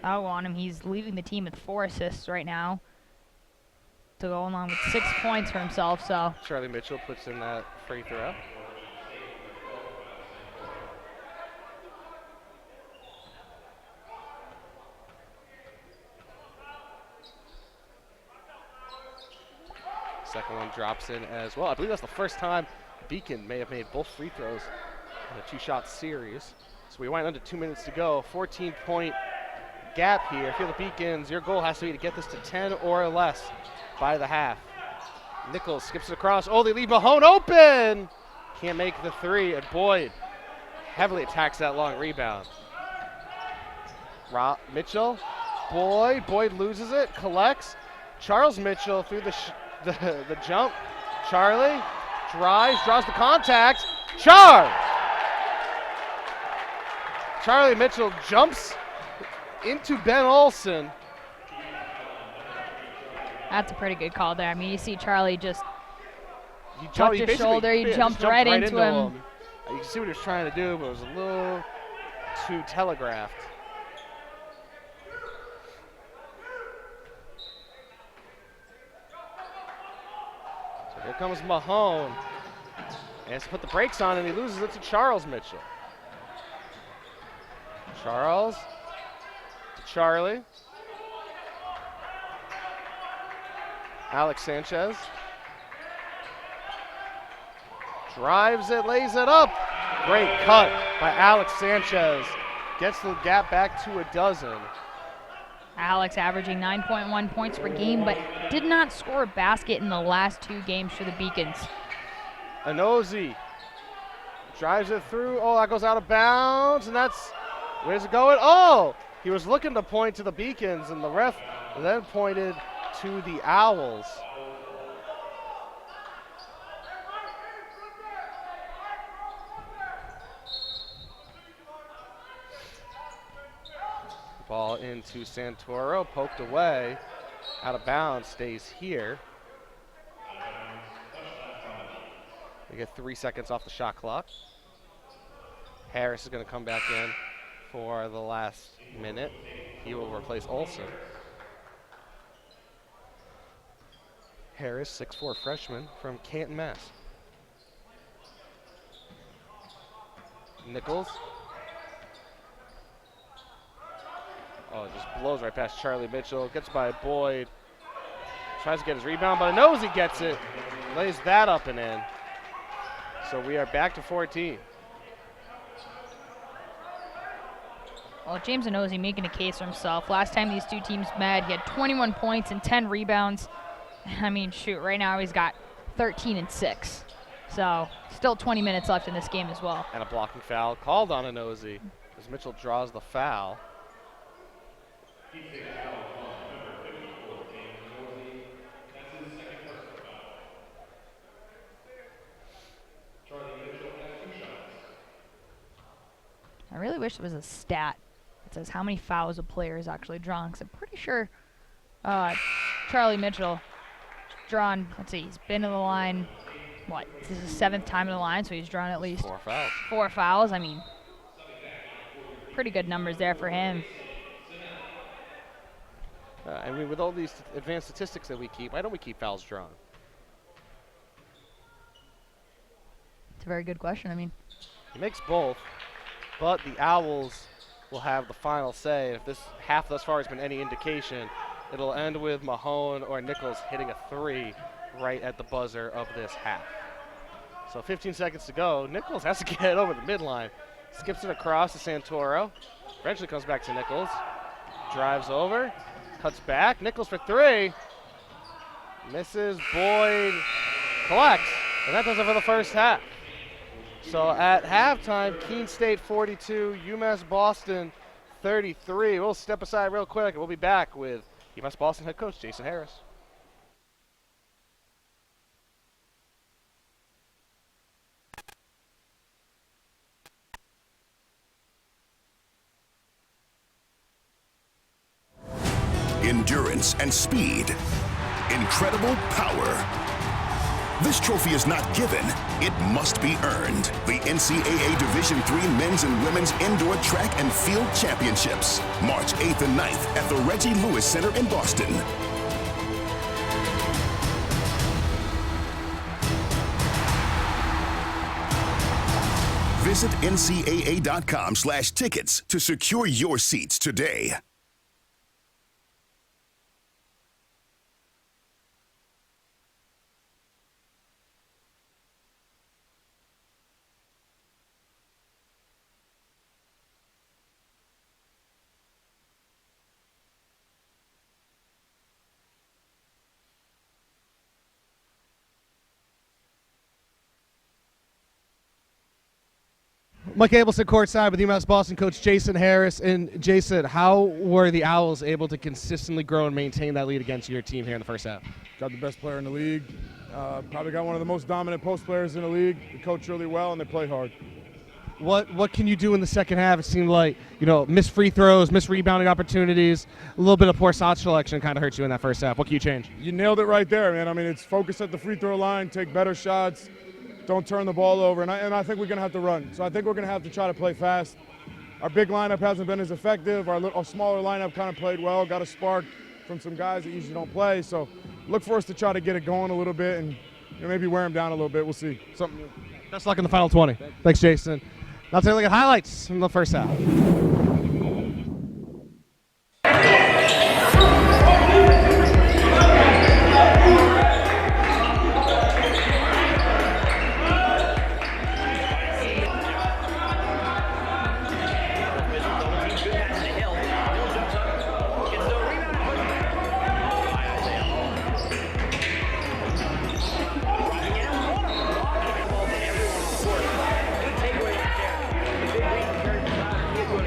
Oh, on him. He's leading the team with 4 assists right now to go along with 6 points for himself. So Charlie Mitchell puts in that free throw. Second one drops in as well. I believe that's the first time Beacon may have made both free throws in a 2-shot series. So we wind under 2 minutes to go. 14-point gap here. If you're the Beacons, your goal has to be to get this to 10 or less by the half. Nichols skips it across. Oh, they leave Mahone open. Can't make the 3, and Boyd heavily attacks that long rebound. Mitchell, Boyd loses it, collects. Charles Mitchell through the jump. Charlie drives, draws the contact. Charlie Mitchell jumps into Ben Olson. that's a pretty good call there. I mean, you see Charlie just He tucked his shoulder. He jumped right into him. You can see what he was trying to do, but it was a little too telegraphed. So here comes Mahone. He has to put the brakes on, and he loses it to Charles Mitchell. Charles to Charlie. Alex Sanchez. Drives it, lays it up. Great cut by Alex Sanchez. Gets the gap back to 12. Alex averaging 9.1 points per game, but did not score a basket in the last 2 games for the Beacons. Nosey drives it through. Oh, that goes out of bounds, and that's, where's it going? Oh, he was looking to point to the Beacons, and the ref then pointed to the Owls. Ball into Santoro, poked away, out of bounds, stays here. They get 3 seconds off the shot clock. Harris is going to come back in for the last minute. He will replace Olsen. Harris, 6'4" freshman from Canton, Mass. Nichols. Oh, just blows right past Charlie Mitchell. Gets by Boyd. Tries to get his rebound, but knows he gets it. Lays that up and in. So we are back to 14. Well, James Inozie making a case for himself. Last time these two teams met, he had 21 points and 10 rebounds. I mean, shoot, right now he's got 13 and 6. So still 20 minutes left in this game as well. And a blocking foul called on Inozie as Mitchell draws the foul. I really wish there was a stat that says how many fouls a player is actually drawn, because I'm pretty sure Charlie Mitchell drawn, let's see, he's been to the line, what, this is his 7th time in the line, so he's drawn at least 4 fouls. 4 fouls. I mean, pretty good numbers there for him. I mean, with all these advanced statistics that we keep, why don't we keep fouls drawn? It's a very good question. I mean, He makes both, but the Owls will have the final say. If this half thus far has been any indication, it'll end with Mahone or Nichols hitting a 3 right at the buzzer of this half. So 15 seconds to go. Nichols has to get over the midline. Skips it across to Santoro. Eventually comes back to Nichols. Drives over. Cuts back. Nichols for 3. Misses. Boyd collects. And that does it for the first half. So at halftime, Keene State 42, UMass Boston 33. We'll step aside real quick and we'll be back with UMass Boston head coach Jason Harris. Endurance and speed. Incredible power. This trophy is not given, it must be earned. The NCAA Division III Men's and Women's Indoor Track and Field Championships, March 8th and 9th at the Reggie Lewis Center in Boston. Visit ncaa.com/tickets to secure your seats today. Mike Abelson courtside with UMass Boston coach Jason Harris. And Jason, how were the Owls able to consistently grow and maintain that lead against your team here in the first half? Got the best player in the league. Probably got one of the most dominant post players in the league. They coach really well and they play hard. What can you do in the second half? It seemed like, missed free throws, missed rebounding opportunities, a little bit of poor shot selection kind of hurt you in that first half. What can you change? You nailed it right there, man. I mean, it's focus at the free throw line, take better shots, don't turn the ball over, and I think we're going to have to run. So I think we're going to have to try to play fast. Our big lineup hasn't been as effective. Our smaller lineup kind of played well, got a spark from some guys that usually don't play. So look for us to try to get it going a little bit and maybe wear them down a little bit. We'll see. Something new. Best luck in the final 20. Thanks, Jason. Now take a look at highlights from the first half.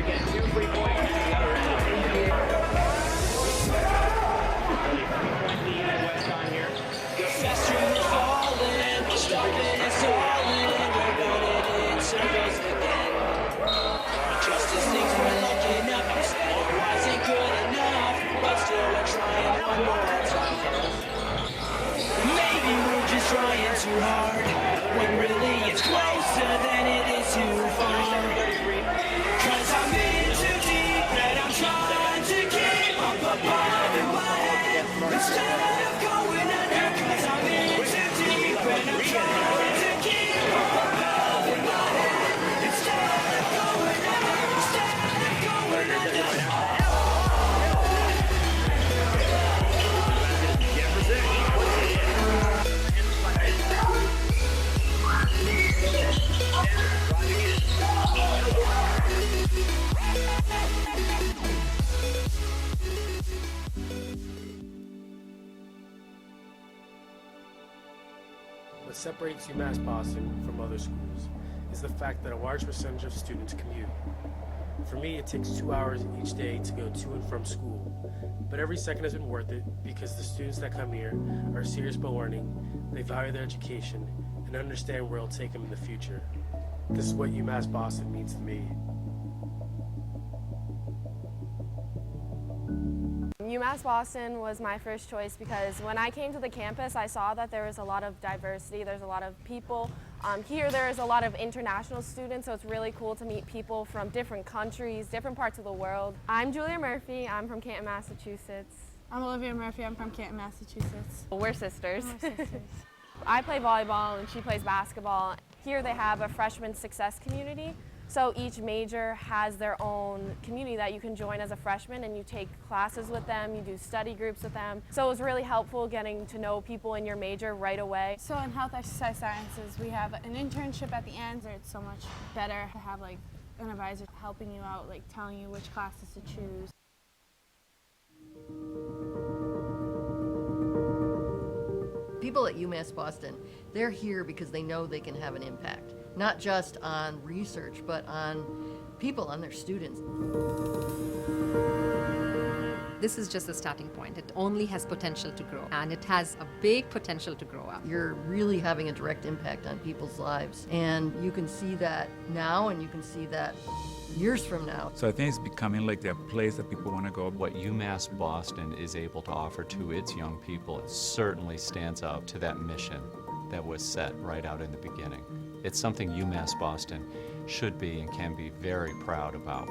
Get 2. closer than it is too far. 'Cause I'm in too deep and I'm trying to keep up above in my head instead of going under. 'Cause I'm in too deep and I'm trying to keep up above in my head instead of going under. Instead of going under. What separates UMass Boston from other schools is the fact that a large percentage of students commute. For me, it takes 2 hours each day to go to and from school, but every second has been worth it because the students that come here are serious about learning, they value their education, and understand where it'll take them in the future. This is what UMass Boston means to me. UMass Boston was my first choice because when I came to the campus, I saw that there was a lot of diversity, there's a lot of people. Here there is a lot of international students, so it's really cool to meet people from different countries, different parts of the world. I'm Julia Murphy, I'm from Canton, Massachusetts. I'm Olivia Murphy, I'm from Canton, Massachusetts. We're sisters. We're sisters. I play volleyball and she plays basketball. Here they have a freshman success community. So each major has their own community that you can join as a freshman, and you take classes with them, you do study groups with them. So it was really helpful getting to know people in your major right away. So in health exercise sciences, we have an internship at the end, so it's so much better to have like an advisor helping you out, like telling you which classes to choose. People at UMass Boston, they're here because they know they can have an impact, not just on research, but on people, on their students. This is just a starting point. It only has potential to grow, and it has a big potential to grow up. You're really having a direct impact on people's lives, and you can see that now, and you can see that years from now. So I think it's becoming like the place that people want to go. What UMass Boston is able to offer to its young people, it certainly stands out to that mission that was set right out in the beginning. It's something UMass Boston should be and can be very proud about.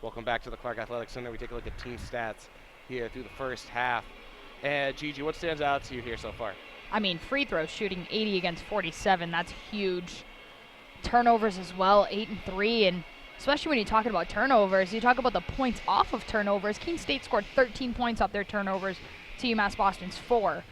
Welcome back to the Clark Athletic Center. We take a look at team stats here through the first half. And Gigi, what stands out to you here so far? I mean, free throws shooting 80 against 47. That's huge. Turnovers as well, 8 and 3. And especially when you're talking about turnovers, you talk about the points off of turnovers. Keene State scored 13 points off their turnovers to UMass Boston's 4.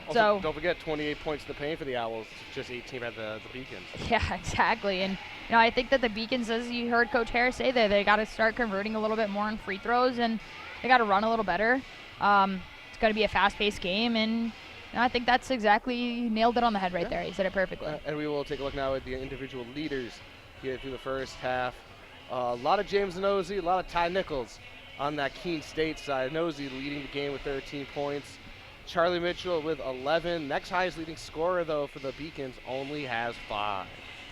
Also, don't forget 28 points in the paint for the Owls, just 18 at the Beacons. Yeah, exactly. And I think that the Beacons, as you heard Coach Harris say there, they got to start converting a little bit more on free throws, and they got to run a little better. It's going to be a fast-paced game, and I think that's exactly nailed it on the head right there. He said it perfectly. And we will take a look now at the individual leaders here through the first half. A lot of James Nosey, a lot of Ty Nichols on that Keene State side. Nosey leading the game with 13 points. Charlie Mitchell with 11. Next highest leading scorer, though, for the Beacons only has 5.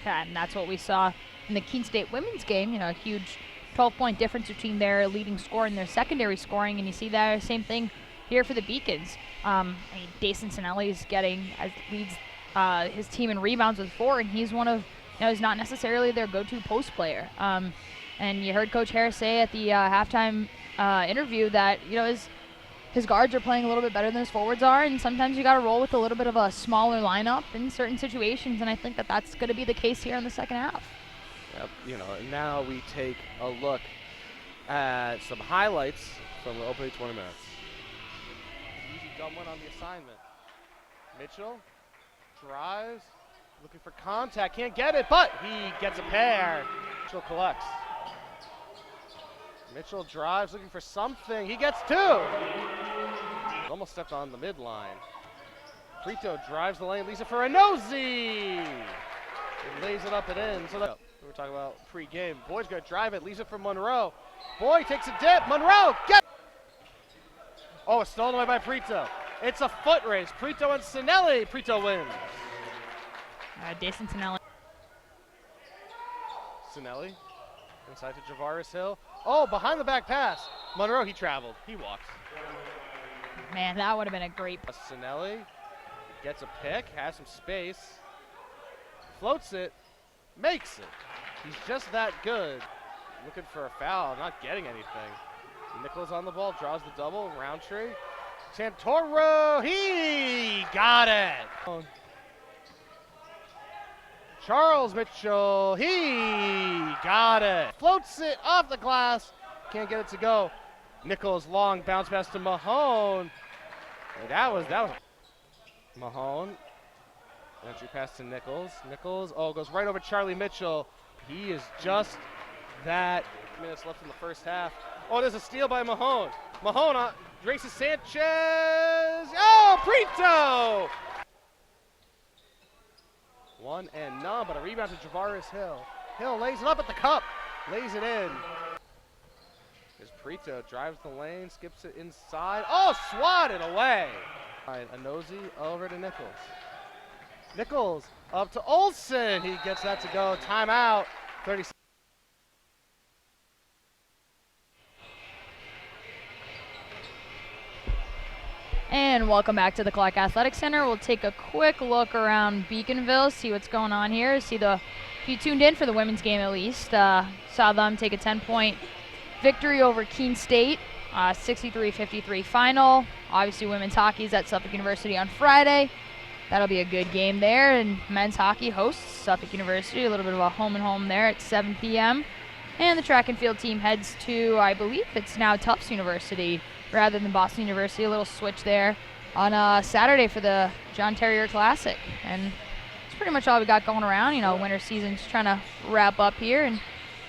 Yeah, and that's what we saw in the Keene State women's game. A huge 12-point difference between their leading score and their secondary scoring, and you see that same thing here for the Beacons. Dason Sinelli leads his team in rebounds with 4, and he's one of, he's not necessarily their go-to post player. And you heard Coach Harris say at the halftime interview that, his guards are playing a little bit better than his forwards are, and sometimes you got to roll with a little bit of a smaller lineup in certain situations, and I think that that's going to be the case here in the second half. Yep, now we take a look at some highlights from the opening 20 minutes. Easy Dumlin on the assignment. Mitchell drives, looking for contact, can't get it, but he gets a pair. Mitchell collects. Mitchell drives, looking for something. He gets 2. Almost stepped on the midline. Prito drives the lane, leaves it for Nosey. He lays it up and in. So that we were talking about pre-game. Boyd's gonna drive it, leaves it for Monroe. Boyd takes a dip. Monroe, get! Oh, it's stolen away by Prito. It's a foot race. Prito and Sinelli. Prito wins. Dason Sinelli. Sinelli inside to Javaris Hill. Oh, behind the back pass. Monroe, he traveled. He walks. Man, that would have been a great. Sinelli gets a pick, has some space, floats it, makes it. He's just that good. Looking for a foul, not getting anything. Nichols on the ball, draws the double. Roundtree. Santoro, he got it. Charles Mitchell, he got it. Floats it off the glass, can't get it to go. Nichols long bounce pass to Mahone. And that was Mahone. Entry pass to Nichols. Nichols, goes right over Charlie Mitchell. He is just that. Minutes left in the first half. Oh, there's a steal by Mahone. Mahone races Sanchez. Oh, Prito! 1 and none, but a rebound to Javaris Hill. Hill lays it up at the cup, lays it in. As Prito drives the lane, skips it inside. Oh, swatted away. All right, Nosey over to Nichols. Nichols up to Olsen. He gets that to go. Timeout. 30 seconds. And welcome back to the Clark Athletic Center. We'll take a quick look around Beaconville, see what's going on here. If you tuned in for the women's game at least, saw them take a 10-point victory over Keene State, 63-53 final. Obviously, women's hockey is at Suffolk University on Friday. That'll be a good game there. And men's hockey hosts Suffolk University, a little bit of a home-and-home there at 7 p.m. And the track and field team heads to, I believe it's now Tufts University rather than Boston University. A little switch there on Saturday for the John Terrier Classic. And that's pretty much all we got going around. Winter season's trying to wrap up here. And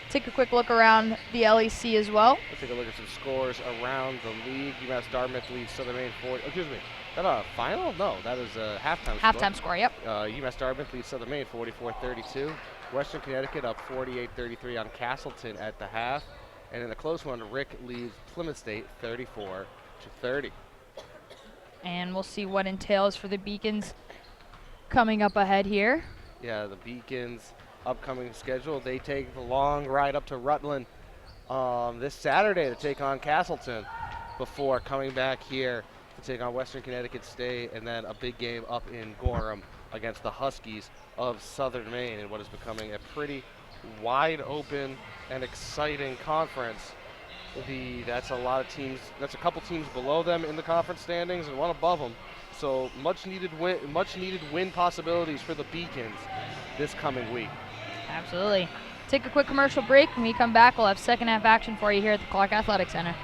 take a quick look around the LEC as well. Let's take a look at some scores around the league. UMass Dartmouth leads Southern Maine 40. Excuse me. Is that a final? No, that is a halftime score. Halftime score, yep. UMass Dartmouth leads Southern Maine 44-32. Western Connecticut up 48-33 on Castleton at the half. And in a close one, Rick leads Plymouth State 34-30. And we'll see what entails for the Beacons coming up ahead here. Yeah, the Beacons' upcoming schedule, they take the long ride up to Rutland this Saturday to take on Castleton before coming back here to take on Western Connecticut State, and then a big game up in Gorham against the Huskies of Southern Maine in what is becoming a pretty wide open and exciting conference. That's a lot of teams. That's a couple teams below them in the conference standings and one above them. So much needed win possibilities for the Beacons this coming week. Absolutely. Take a quick commercial break. When we come back, we'll have second half action for you here at the Clark Athletic Center.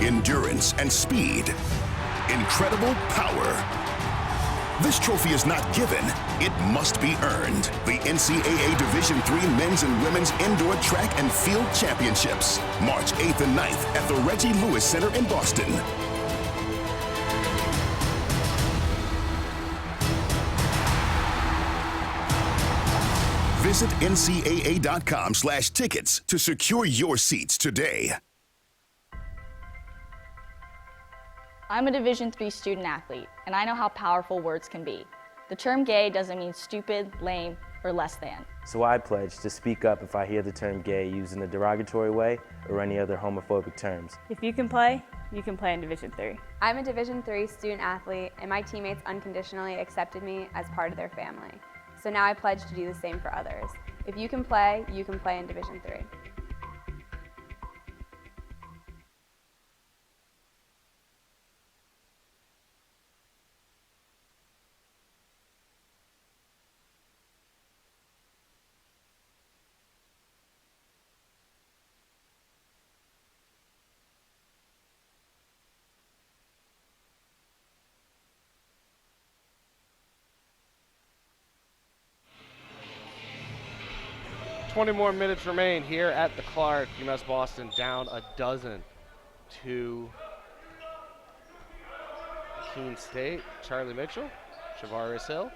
Endurance and speed. Incredible power. This trophy is not given, it must be earned. The NCAA Division III Men's and Women's Indoor Track and Field Championships, March 8th and 9th at the Reggie Lewis Center in Boston. Visit ncaa.com/tickets to secure your seats today. I'm a Division III student athlete, and I know how powerful words can be. The term gay doesn't mean stupid, lame, or less than. So I pledge to speak up if I hear the term gay used in a derogatory way or any other homophobic terms. If you can play in Division III. I'm a Division III student athlete, and my teammates unconditionally accepted me as part of their family. So now I pledge to do the same for others. If you can play in Division III. $20 more minutes remain here at the Clark. UMass Boston down 12 to Keene State. Charlie Mitchell, Javaris Hill.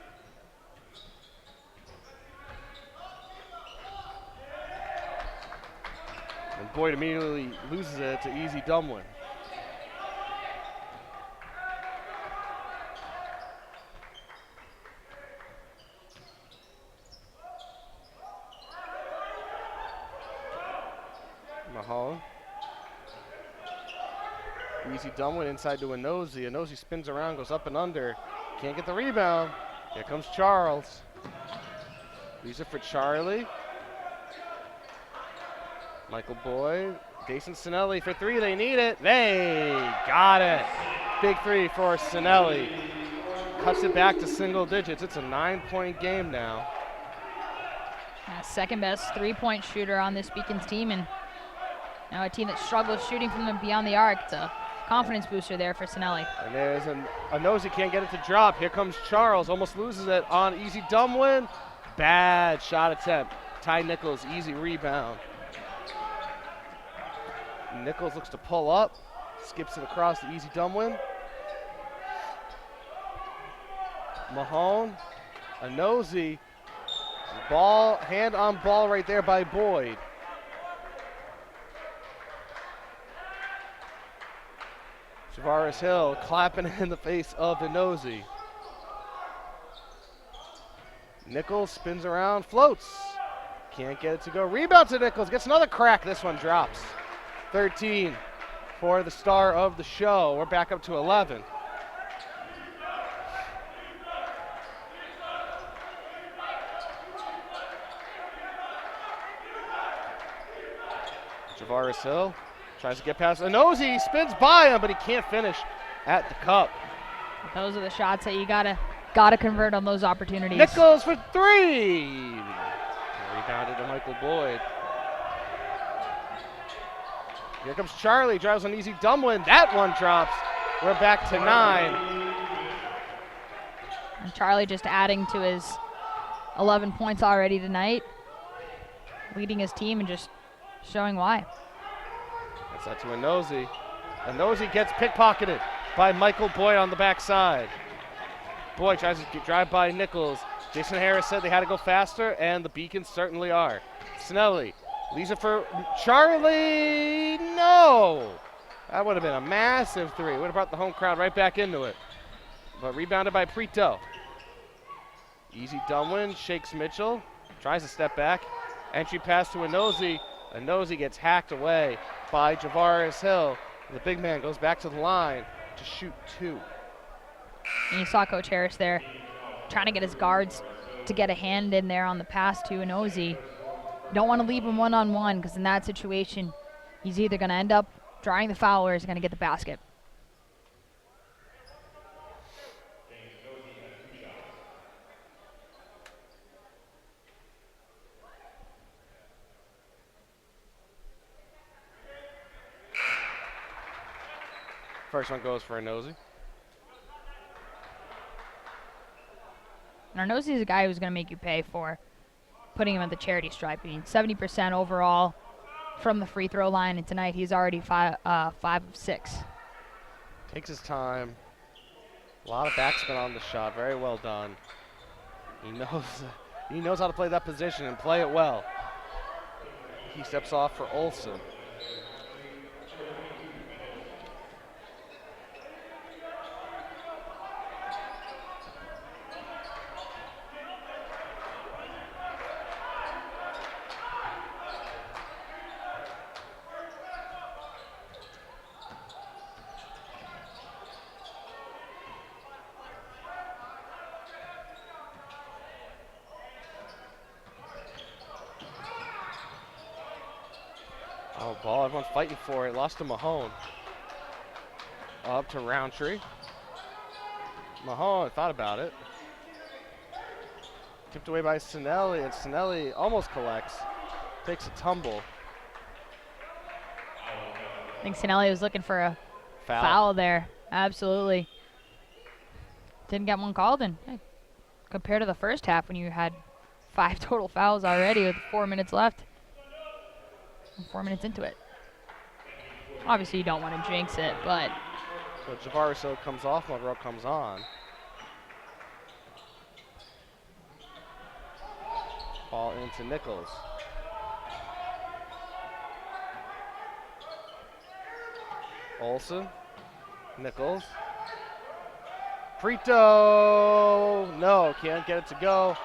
And Boyd immediately loses it to Easy Dumlin. Mahone. Easy Dumlin inside to Nosey. Nosey spins around, goes up and under. Can't get the rebound. Here comes Charles. Leaves it for Charlie. Michael Boyd. Jason Sinelli for three. They need it. They got it. Big three for Sinelli. Cuts it back to single digits. It's a 9-point game now. Second best three-point shooter on this Beacons team, and now a team that struggles shooting from beyond the arc. It's a confidence booster there for Sinelli. And there's a nosy, can't get it to drop. Here comes Charles, almost loses it on Easy Dumlin. Bad shot attempt. Ty Nichols, easy rebound. Nichols looks to pull up, skips it across to Easy Dumlin. Mahone, a nosy. Ball, hand on ball right there by Boyd. Javaris Hill clapping in the face of the nosy. Nichols spins around, floats. Can't get it to go. Rebound to Nichols, gets another crack. This one drops. 13 for the star of the show. We're back up to 11. Javaris Hill tries to get past Nosey, spins by him, but he can't finish at the cup. Those are the shots that you gotta convert on those opportunities. Nichols for three. Rebounded to Michael Boyd. Here comes Charlie, drives on Easy Dumlin. That one drops. We're back to 9. And Charlie just adding to his 11 points already tonight, leading his team and just showing why. That's that to Nosey. Nosey gets pickpocketed by Michael Boyd on the backside. Boyd tries to drive by Nichols. Jason Harris said they had to go faster, and the Beacons certainly are. Snelly leaves it for Charlie. No! That would have been a massive three. Would have brought the home crowd right back into it. But rebounded by Prito. Easy Dumlin shakes Mitchell. Tries to step back. Entry pass to Nosey. Nosey gets hacked away by Javaris Hill. The big man goes back to the line to shoot 2. And you saw Coach Harris there trying to get his guards to get a hand in there on the pass to Inozi. You don't want to leave him one-on-one, because in that situation, he's either going to end up drawing the foul or he's going to get the basket. First one goes for Inozi. And Inozi is a guy who's going to make you pay for putting him at the charity stripe. I mean, 70% overall from the free throw line, and tonight he's already 5 of 6. Takes his time. A lot of backspin on the shot. Very well done. He knows how to play that position and play it well. He steps off for Olsen. Oh, ball, everyone's fighting for it. Lost to Mahone. Up to Roundtree. Mahone thought about it. Tipped away by Sinelli, and Sinelli almost collects. Takes a tumble. I think Sinelli was looking for a foul there. Absolutely. Didn't get one called in. Hey, compared to the first half when you had 5 total fouls already with 4 minutes left. 4 minutes into it. Obviously, you don't want to jinx it, but. So Javariso comes off, Monroe comes on. Ball into Nichols. Olsen. Nichols. Prito. No, can't get it to go.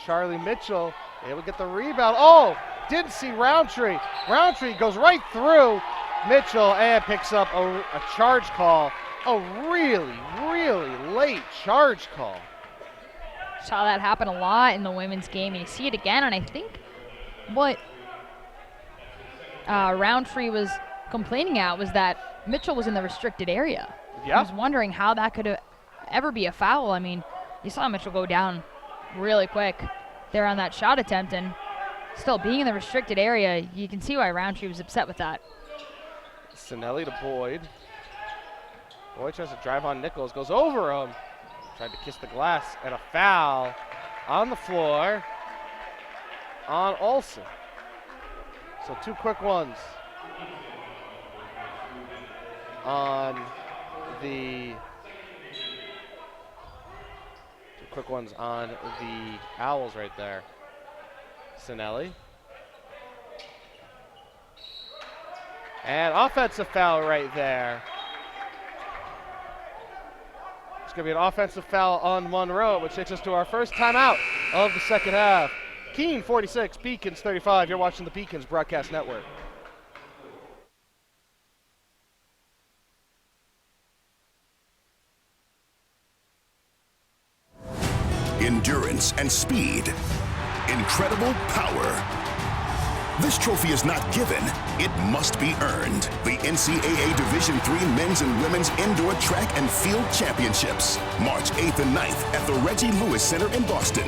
Charlie Mitchell able to get the rebound. Oh! Didn't see Roundtree. Roundtree goes right through Mitchell and picks up a charge call. A really, really late charge call. Saw that happen a lot in the women's game, and you see it again, and I think what Roundtree was complaining at was that Mitchell was in the restricted area. Yeah. I was wondering how that could ever be a foul. I mean, you saw Mitchell go down really quick there on that shot attempt, and still being in the restricted area, you can see why Roundtree was upset with that. Sinelli to Boyd. Boyd tries to drive on Nichols, goes over him. Tried to kiss the glass, and a foul on the floor on Olsen. So 2 quick ones on the Owls right there. Sinelli. And offensive foul right there. It's going to be an offensive foul on Monroe, which takes us to our first timeout of the second half. Keene 46, Beacons 35. You're watching the Beacons Broadcast Network. Endurance and speed. Incredible power. This trophy is not given, it must be earned. The NCAA Division III Men's and Women's Indoor Track and Field Championships, March 8th and 9th at the Reggie Lewis Center in Boston.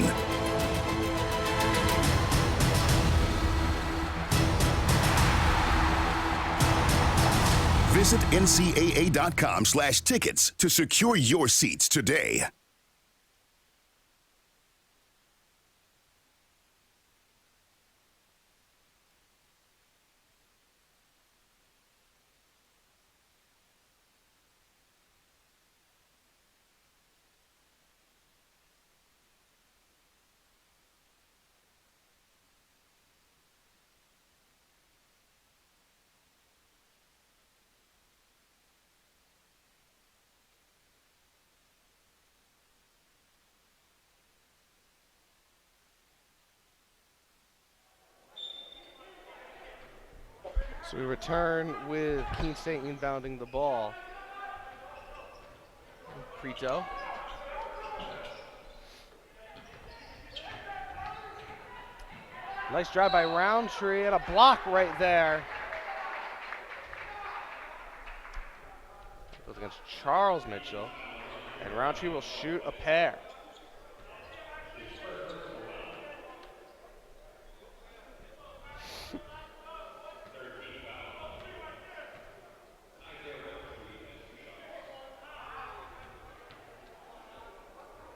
Visit ncaa.com/tickets to secure your seats today. So we return with Keene State inbounding the ball. Prito. Nice drive by Roundtree and a block right there. Goes against Charles Mitchell. And Roundtree will shoot a pair.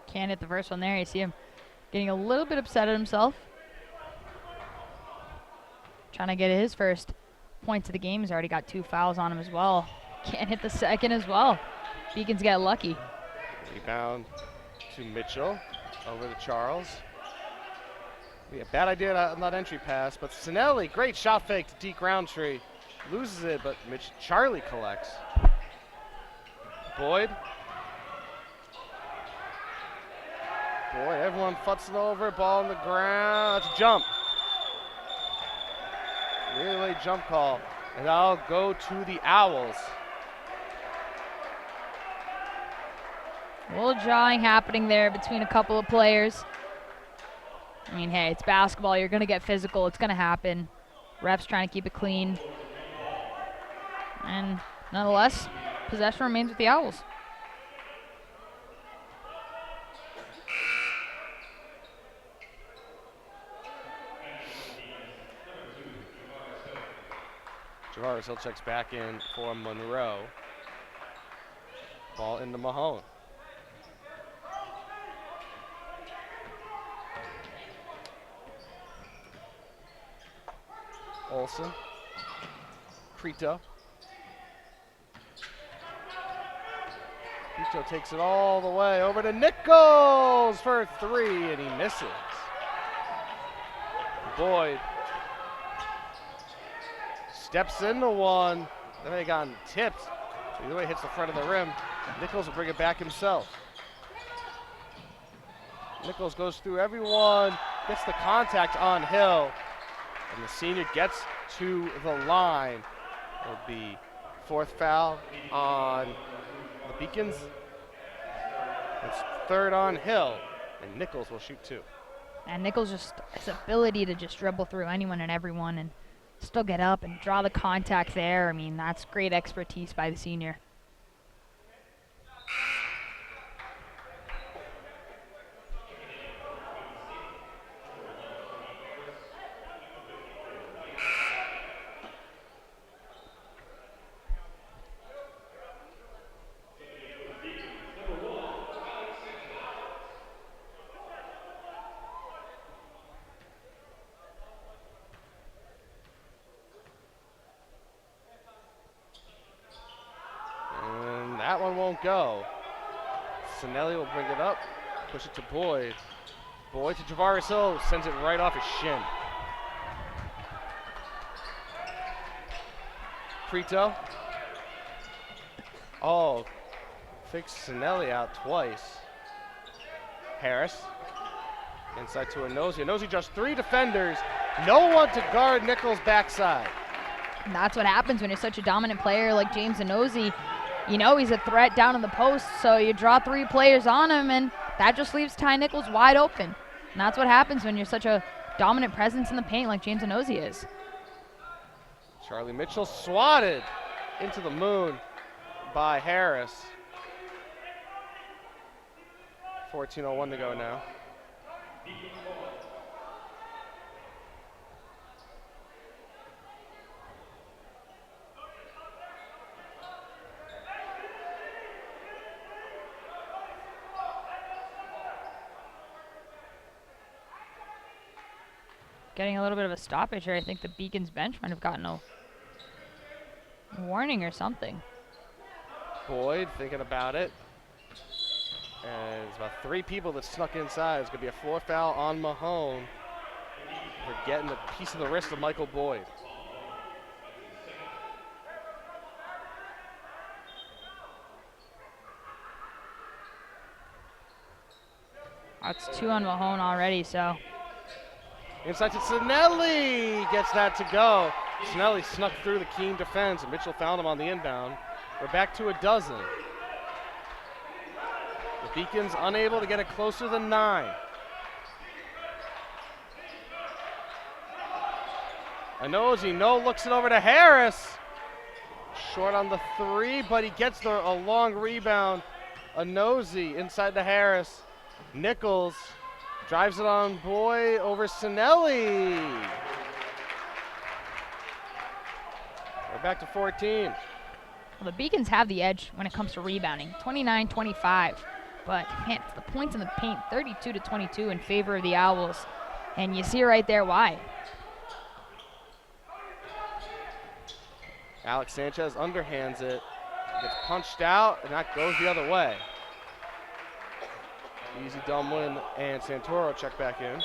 Can't hit the first one there. You see him getting a little bit upset at himself. Trying to get his first points of the game. He's already got 2 fouls on him as well. Can't hit the second as well. Beacons get lucky. Rebound to Mitchell. Over to Charles. Yeah, bad idea on that entry pass, but Sinelli, great shot fake to Deke Roundtree. Loses it, but Charlie collects. Boyd. Boy, everyone futzing over, ball on the ground. That's a jump. Really late jump call. And I'll go to the Owls. A little jawing happening there between a couple of players. I mean, hey, it's basketball. You're going to get physical. It's going to happen. Refs trying to keep it clean. And nonetheless, possession remains with the Owls. Javaris Hill checks back in for Monroe. Ball into Mahone. Olsen. Crito. Crito takes it all the way over to Nichols for 3, and he misses. Boyd steps into one. Then they got tipped. Either way, hits the front of the rim. Nichols will bring it back himself. Nichols goes through everyone, gets the contact on Hill, and the senior gets to the line. It'll be 4th foul on the Beacons. It's 3rd on Hill, and Nichols will shoot 2. And Nichols just his ability to just dribble through anyone and everyone and still get up and draw the contact there. I mean, that's great expertise by the senior. That one won't go. Sinelli will bring it up, push it to Boyd. Boyd to Javaris Hill, sends it right off his shin. Crito. Oh, fakes Sinelli out twice. Harris. Inside to Inozie. Inozie just 3 defenders. No one to guard Nichols' backside. And that's what happens when you're such a dominant player like James Inozie. You know he's a threat down in the post, so you draw 3 players on him, and that just leaves Ty Nichols wide open. And that's what happens when you're such a dominant presence in the paint like James Inozie is. Charlie Mitchell swatted into the moon by Harris. 14:01 to go now. Getting a little bit of a stoppage here. I think the Beacons bench might have gotten a warning or something. Boyd thinking about it. And it's about 3 people that snuck inside. It's going to be a 4th foul on Mahone for getting a piece of the wrist of Michael Boyd. That's 2 on Mahone already, so. Inside to Sinelli, gets that to go. Sinelli snuck through the Keene defense, and Mitchell found him on the inbound. We're back to 12. The Beacons unable to get it closer than 9. Anozi, no, looks it over to Harris. Short on the 3, but he gets a long rebound. Anozi inside to Harris. Nichols drives it on Boy over Sinelli. We're back to 14. Well, the Beacons have the edge when it comes to rebounding, 29-25. But man, the points in the paint, 32-22 in favor of the Owls. And you see right there why. Alex Sanchez underhands it, gets punched out, and that goes the other way. Easy Dumlin and Santoro check back in.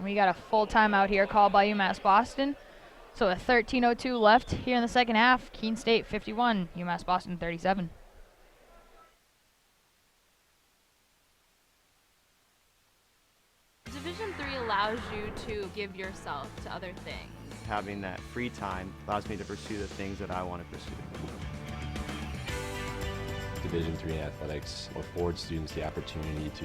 We got a full timeout here called by UMass Boston. So a 13:02 left here in the second half. Keene State 51, UMass Boston 37. Division III allows you to give yourself to other things. Having that free time allows me to pursue the things that I want to pursue. Division III athletics affords students the opportunity to,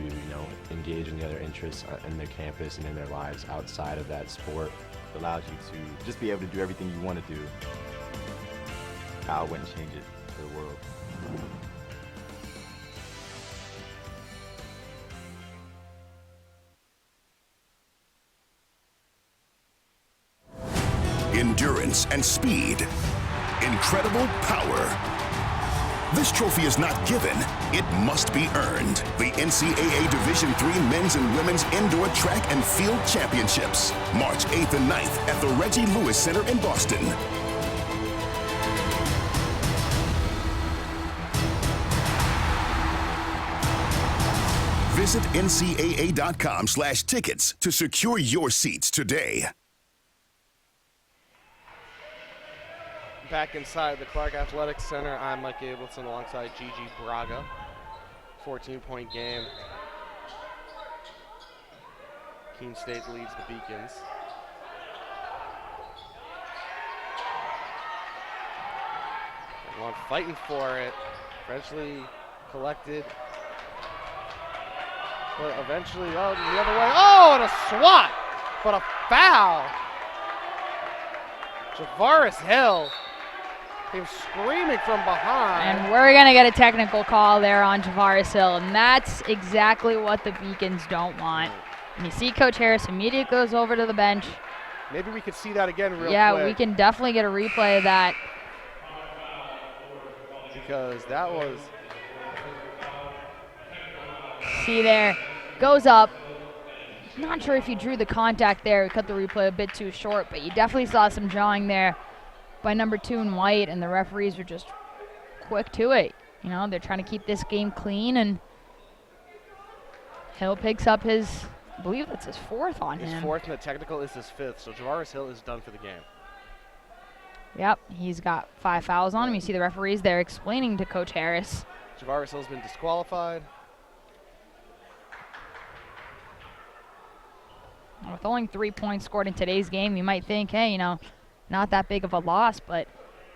engage in the other interests in their campus and in their lives outside of that sport. It allows you to just be able to do everything you want to do. I wouldn't change it for the world. Endurance and speed. Incredible power. This trophy is not given, it must be earned. The NCAA Division III Men's and Women's Indoor Track and Field Championships, March 8th and 9th at the Reggie Lewis Center in Boston. Visit ncaa.com/tickets to secure your seats today. Back inside the Clark Athletics Center, I'm Mike Abelson alongside Gigi Braga. 14-point game. Keene State leads the Beacons. Everyone fighting for it. Eventually collected. But eventually, the other way. Oh, and a swat! But a foul! Javaris Hill came screaming from behind. And we're going to get a technical call there on Javaris Hill, and that's exactly what the Beacons don't want. And you see Coach Harris immediately goes over to the bench. Maybe we could see that again real quick. Yeah, we can definitely get a replay of that. Because that was... See there, goes up. Not sure if he drew the contact there. We cut the replay a bit too short, but you definitely saw some drawing there by number 2 in white, and the referees were just quick to it. They're trying to keep this game clean, and Hill picks up his, I believe that's his 4th on him. His 4th, and the technical is his 5th, so Javaris Hill is done for the game. Yep, he's got 5 fouls on him. You see the referees there explaining to Coach Harris. Javaris Hill's been disqualified. With only 3 points scored in today's game, you might think, hey, not that big of a loss, but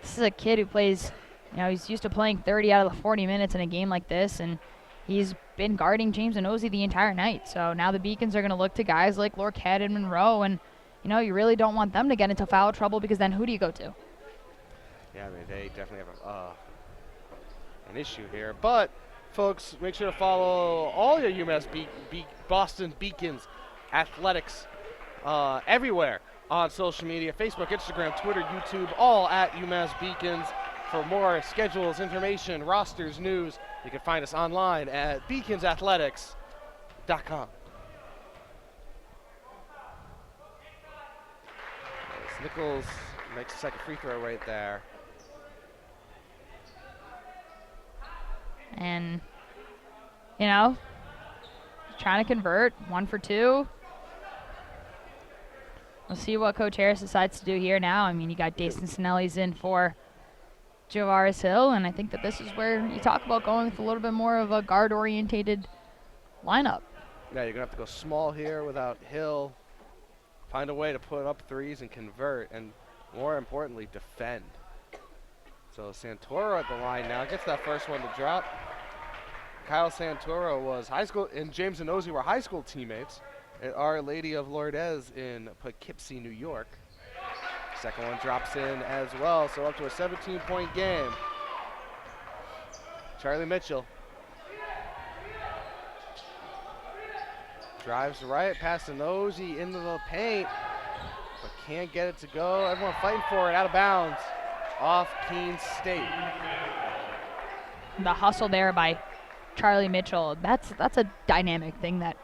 this is a kid who plays, he's used to playing 30 out of the 40 minutes in a game like this, and he's been guarding James Anozi the entire night. So now the Beacons are going to look to guys like Lorquette and Monroe, and, you really don't want them to get into foul trouble, because then who do you go to? Yeah, they definitely have an issue here. But, folks, make sure to follow all your UMass Boston Beacons athletics everywhere on social media, Facebook, Instagram, Twitter, YouTube, all at UMass Beacons. For more schedules, information, rosters, news, you can find us online at beaconsathletics.com. Nichols makes a second free throw right there. And, trying to convert, 1 for 2. We'll see what Coach Harris decides to do here now. You got Dason Sinelli's in for Javaris Hill, and I think that this is where you talk about going with a little bit more of a guard-orientated lineup. Yeah, you're going to have to go small here without Hill. Find a way to put up threes and convert, and more importantly, defend. So Santoro at the line now, gets that first one to drop. Kyle Santoro was high school, and James and Nosey were high school teammates at Our Lady of Lourdes in Poughkeepsie, New York. Second one drops in as well, so up to a 17-point game. Charlie Mitchell drives right past the Nosey into the paint, but can't get it to go. Everyone fighting for it, out of bounds, off Keene State. The hustle there by Charlie Mitchell, that's a dynamic thing that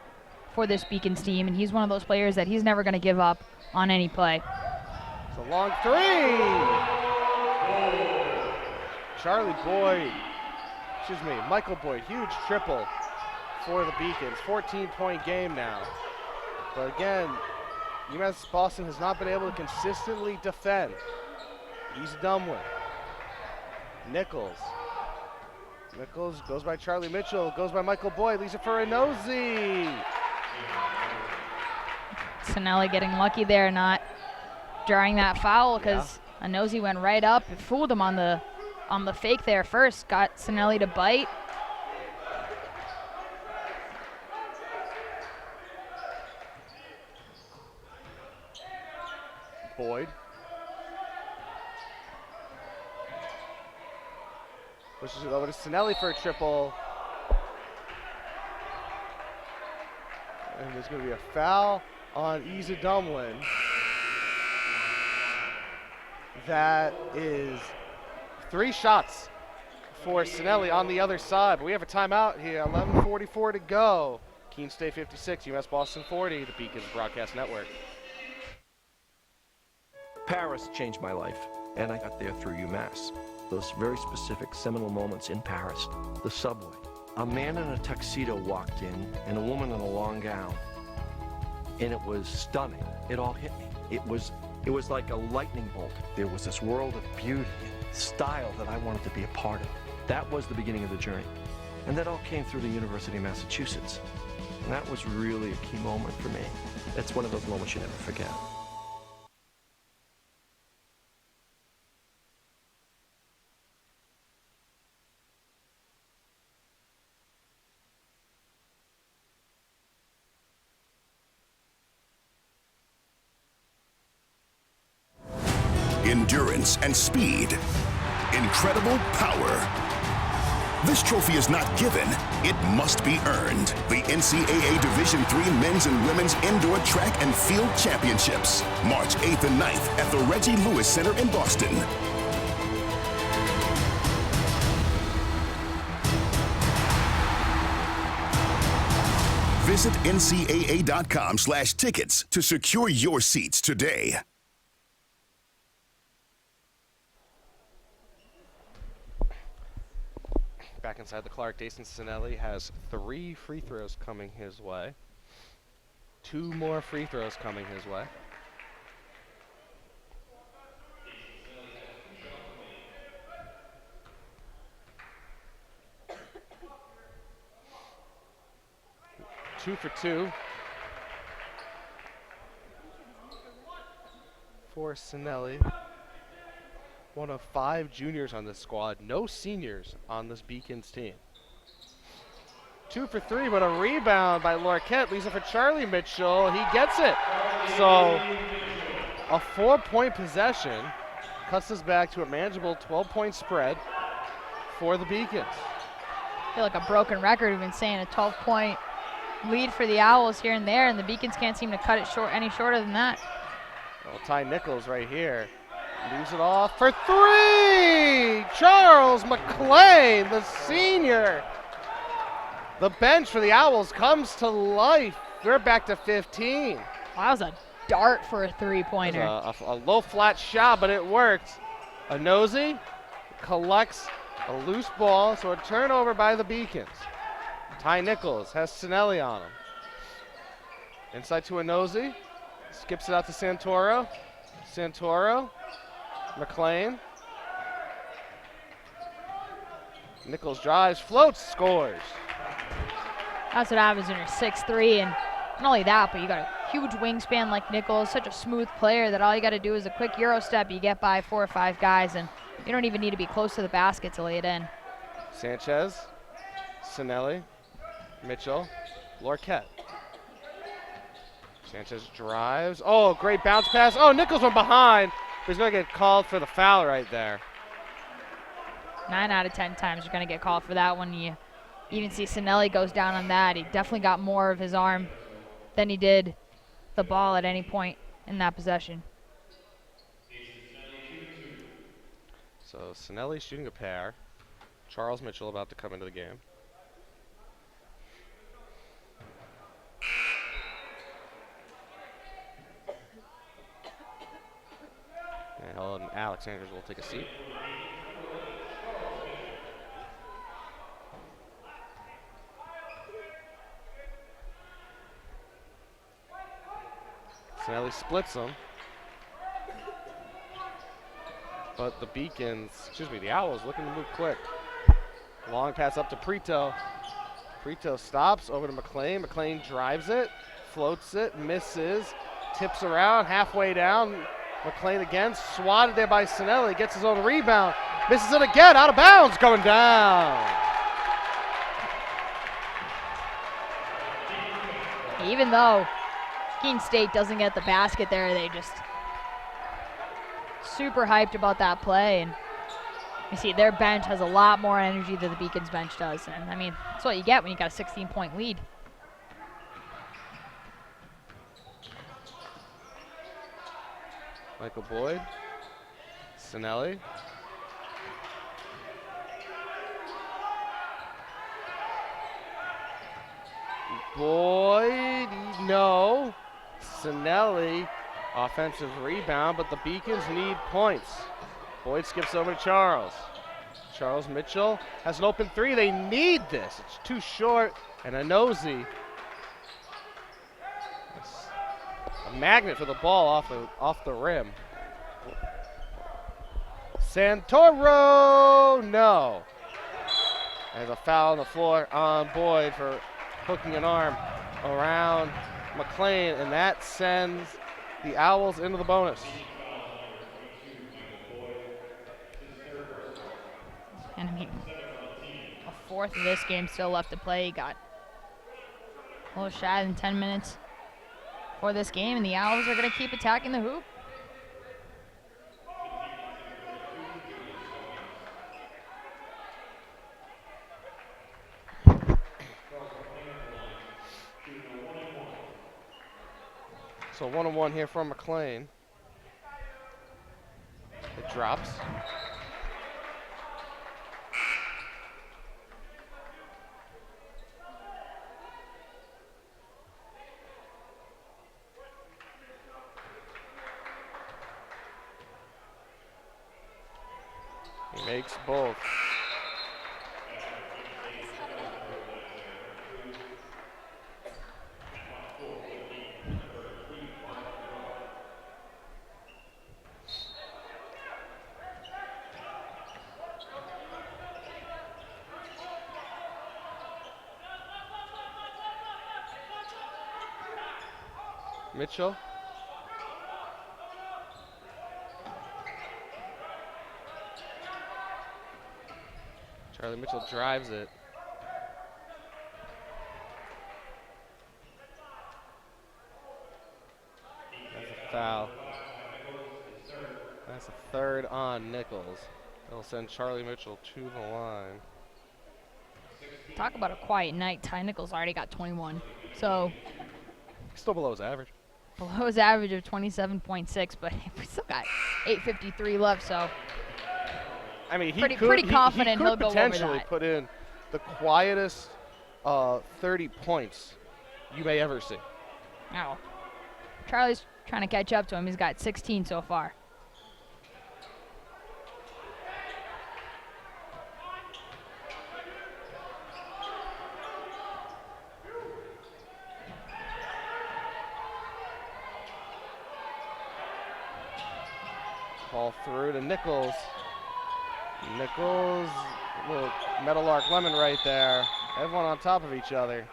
for this Beacons team, and he's one of those players that he's never going to give up on any play. It's a long three. Michael Boyd, huge triple for the Beacons. 14-point game now. But again, UMass Boston has not been able to consistently defend. He's Dumlin. Nichols goes by Charlie Mitchell, goes by Michael Boyd, leaves it for Nosey. Sinelli getting lucky there, not drawing that foul, because Nosey went right up and fooled him on the fake there first. Got Sinelli to bite. Boyd. Pushes it over to Sinelli for a triple. And there's going to be a foul on Isa Dumlin. That is 3 shots for Sinelli on the other side. But we have a timeout here, 11:44 to go. Keene State 56, UMass Boston 40, the Beacons Broadcast Network. Paris changed my life, and I got there through UMass. Those very specific seminal moments in Paris, the subway. A man in a tuxedo walked in, and a woman in a long gown. And it was stunning. It all hit me. It was like a lightning bolt. There was this world of beauty and style that I wanted to be a part of. That was the beginning of the journey. And that all came through the University of Massachusetts. And that was really a key moment for me. That's one of those moments you never forget. Endurance and speed, incredible power. This trophy is not given, it must be earned. The NCAA Division III Men's and Women's Indoor Track and Field Championships, March 8th and 9th at the Reggie Lewis Center in Boston. Visit ncaa.com/tickets to secure your seats today. Back inside the Clark, Dason Sinelli has 3 free throws coming his way. 2 more free throws coming his way. Two for 2 for Sinelli. One of 5 juniors on this squad, no seniors on this Beacons team. 2 for 3, but a rebound by Lorquette leaves it for Charlie Mitchell. He gets it. So a 4-point possession cuts us back to a manageable 12-point spread for the Beacons. I feel like a broken record. We've been saying a 12-point lead for the Owls here and there, and the Beacons can't seem to cut it short any shorter than that. Well, Ty Nichols right here. Leaves it off for 3! Charles McLean, the senior. The bench for the Owls comes to life. They're back to 15. Wow, that was a dart for a 3-pointer. A low flat shot, but it worked. Nosey collects a loose ball, so a turnover by the Beacons. Ty Nichols has Sinelli on him. Inside to Nosey. Skips it out to Santoro. Santoro. McLean. Nichols drives, floats, scores. That's what happens when you're 6'3", and not only that, but you got a huge wingspan like Nichols, such a smooth player that all you got to do is a quick Euro step. You get by 4 or 5 guys, and you don't even need to be close to the basket to lay it in. Sanchez Sinelli, Mitchell, Lorquette. Sanchez drives. Oh, great bounce pass. Oh, Nichols from behind. He's going to get called for the foul right there. 9 out of 10 times you're going to get called for that one. You even see Sinelli goes down on that. He definitely got more of his arm than he did the ball at any point in that possession. So Sinelli shooting a pair. Charles Mitchell about to come into the game. And Alex Andrews will take a seat. Sinelli splits them. But the the Owls looking to move quick. Long pass up to Prito. Prito stops over to McLean. McLean drives it, floats it, misses, tips around, halfway down. McLean again, swatted there by Sinelli, gets his own rebound, misses it again, out of bounds, going down. Even though Keene State doesn't get the basket there, they just super hyped about that play. And you see their bench has a lot more energy than the Beacons bench does. And I mean, that's what you get when you got a 16-point lead. Michael Boyd, Sinelli. Boyd, no. Sinelli, offensive rebound, but the Beacons need points. Boyd skips over to Charles. Charles Mitchell has an open three. They need this. It's too short. And Nosey. A magnet for the ball off the rim. Santoro, no. There's a foul on the floor on Boyd for hooking an arm around McLean, and that sends the Owls into the bonus. And I mean, a fourth of this game still left to play. You got a little shy than 10 minutes for this game, and the Owls are going to keep attacking the hoop. So 1-on-1 here from McLean. It drops. He makes both. Mitchell. Charlie Mitchell drives it. That's a foul. That's a third on Nichols. It'll send Charlie Mitchell to the line. Talk about a quiet night. Ty Nichols already got 21. So still below his average. Below his average of 27.6, but we still got 8:53 left, so I mean, pretty confident he'll go over potentially that. put in the quietest 30 points you may ever see. Oh. Charlie's trying to catch up to him. He's got 16 so far. Ball through to Nichols. Nichols, little Meadowlark Lemon right there. Everyone on top of each other.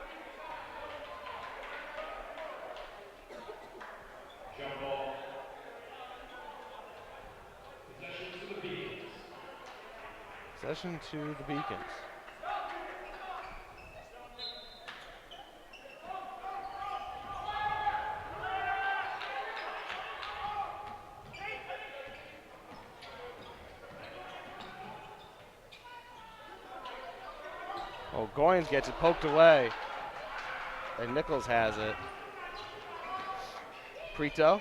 Possession to the Beacons. Oh, Goins gets it poked away. And Nichols has it. Prito.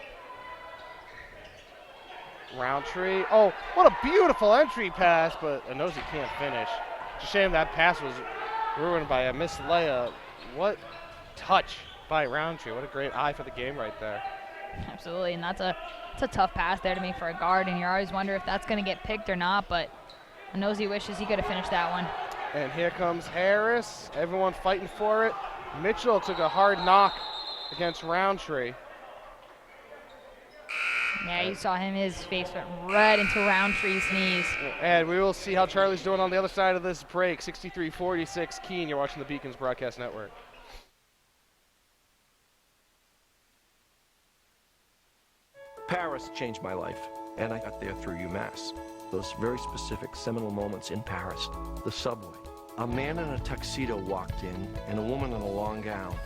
Roundtree. Oh, what a beautiful entry pass, but Inozi can't finish. It's a shame that pass was ruined by a missed layup. What touch by Roundtree. What a great eye for the game right there. Absolutely, and that's a tough pass there to me for a guard, and you always wonder if that's going to get picked or not, but Inozi wishes he could have finished that one. And here comes Harris. Everyone fighting for it. Mitchell took a hard knock against Roundtree. Yeah, you saw him, his face went right into Roundtree's knees. And we will see how Charlie's doing on the other side of this break. 63-46 Keene. You're watching the Beacons Broadcast Network. Paris changed my life, and I got there through UMass. Those very specific seminal moments in Paris, the subway. A man in a tuxedo walked in, and a woman in a long gown.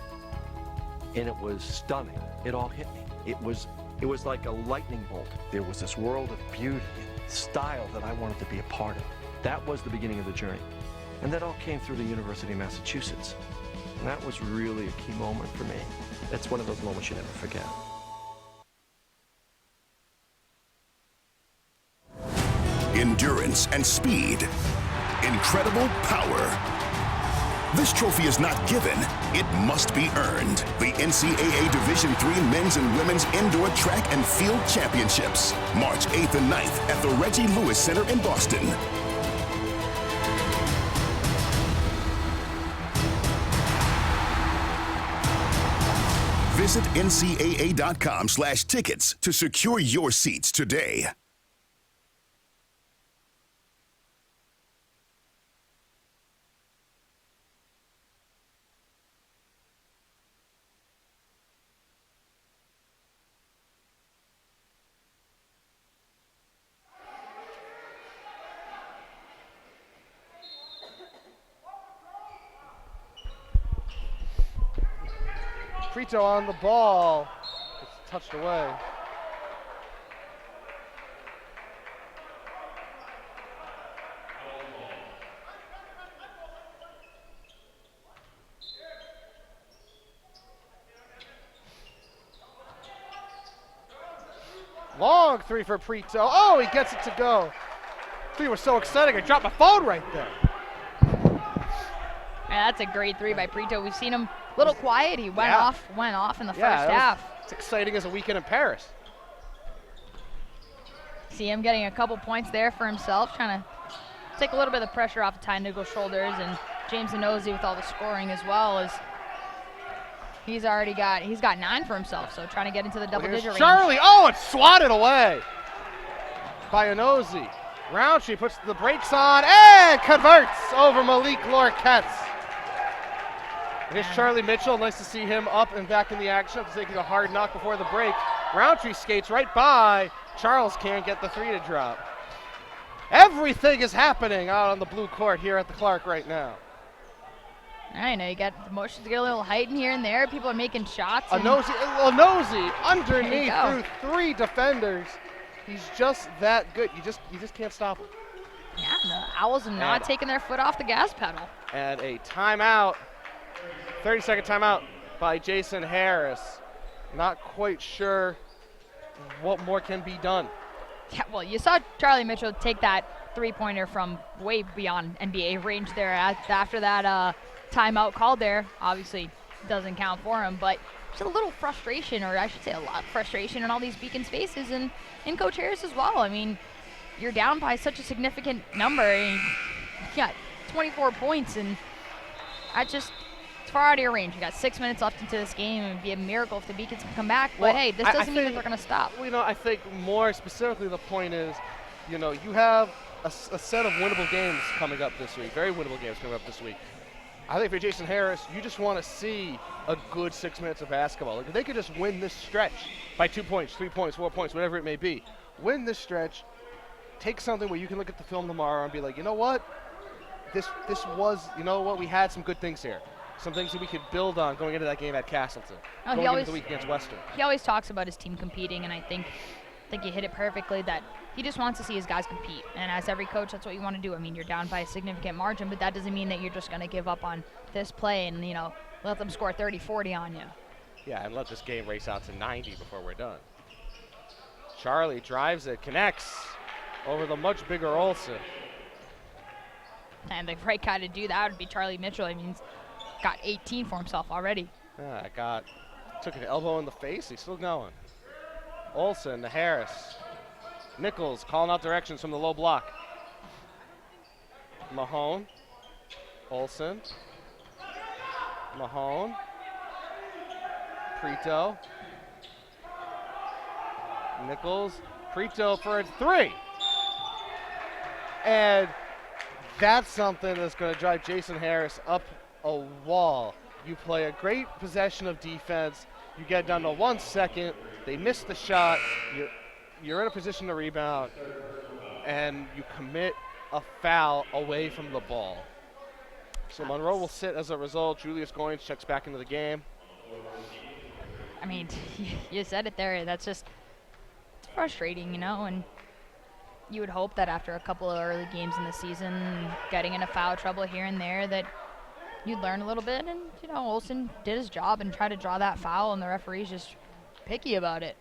And it was stunning. It all hit me. It was like a lightning bolt. There was this world of beauty and style that I wanted to be a part of. That was the beginning of the journey. And that all came through the University of Massachusetts. And that was really a key moment for me. It's one of those moments you never forget. Endurance and speed. Incredible power. This trophy is not given, it must be earned. The NCAA Division III Men's and Women's Indoor Track and Field Championships, March 8th and 9th at the Reggie Lewis Center in Boston. Visit ncaa.com/tickets to secure your seats today. Prito on the ball. It's touched away. Long three for Prito. Oh, he gets it to go. Three was so exciting, I dropped my phone right there. Yeah, that's a great three by Prito. We've seen him a little quiet. He went off in the first half. It's exciting as a weekend in Paris. See him getting a couple points there for himself, trying to take a little bit of the pressure off of Ty Nichols' shoulders, and James Inozi with all the scoring as well, as he's got 9 for himself, so trying to get into the double-digit range. Charlie, oh, it's swatted away by Inozi. Roundtree puts the brakes on and converts over Malik Lorquetz. Here's Charlie Mitchell. Nice to see him up and back in the action after taking a hard knock before the break. Roundtree skates right by. Charles can't get the three to drop. Everything is happening out on the blue court here at the Clark right now. I know, you got the motions to get a little height in here and there. People are making shots. Inozi underneath through 3 defenders. He's just that good. You just can't stop him. Yeah, the Owls are not taking their foot off the gas pedal. And a timeout. 30-second timeout by Jason Harris. Not quite sure what more can be done. Yeah, well, you saw Charlie Mitchell take that three-pointer from way beyond NBA range there after that timeout called there. Obviously, doesn't count for him, but just a little frustration, or I should say a lot of frustration in all these Beacons faces and in Coach Harris as well. I mean, you're down by such a significant number. And you got 24 points, and it's far out of your range. You got 6 minutes left into this game. It would be a miracle if the Beacons can come back. But hey, this doesn't mean that they're going to stop. Well, I think more specifically the point is, you have a set of winnable games coming up this week. Very winnable games coming up this week. I think for Jason Harris, you just want to see a good 6 minutes of basketball. Like, if they could just win this stretch by 2 points, 3 points, 4 points, whatever it may be, win this stretch, take something where you can look at the film tomorrow and be like, you know what? This was, we had some good things here. Some things that we could build on going into that game at Castleton, going into the week against Western. He always talks about his team competing, and I think I think you hit it perfectly that he just wants to see his guys compete. And as every coach, that's what you want to do. I mean, you're down by a significant margin, but that doesn't mean that you're just going to give up on this play and, you know, let them score 30, 40 on you. Yeah, and let this game race out to 90 before we're done. Charlie drives it, connects over the much bigger Olsen. And the right guy to do that would be Charlie Mitchell. I mean, he's got 18 for himself already. Yeah, took an elbow in the face. He's still going. Olsen to Harris. Nichols calling out directions from the low block. Mahone. Olsen. Mahone. Prito. Nichols. Prito for a 3. And that's something that's going to drive Jason Harris up a wall. You play a great possession of defense. You get down to 1 second. They miss the shot. You're in a position to rebound, and you commit a foul away from the ball. So Monroe will sit as a result. Julius Goins checks back into the game. I mean, you said it there. That's just it's frustrating, you know, and you would hope that after a couple of early games in the season, getting into foul trouble here and there, that you'd learn a little bit. And, you know, Olsen did his job and tried to draw that foul, and the referee's just picky about it.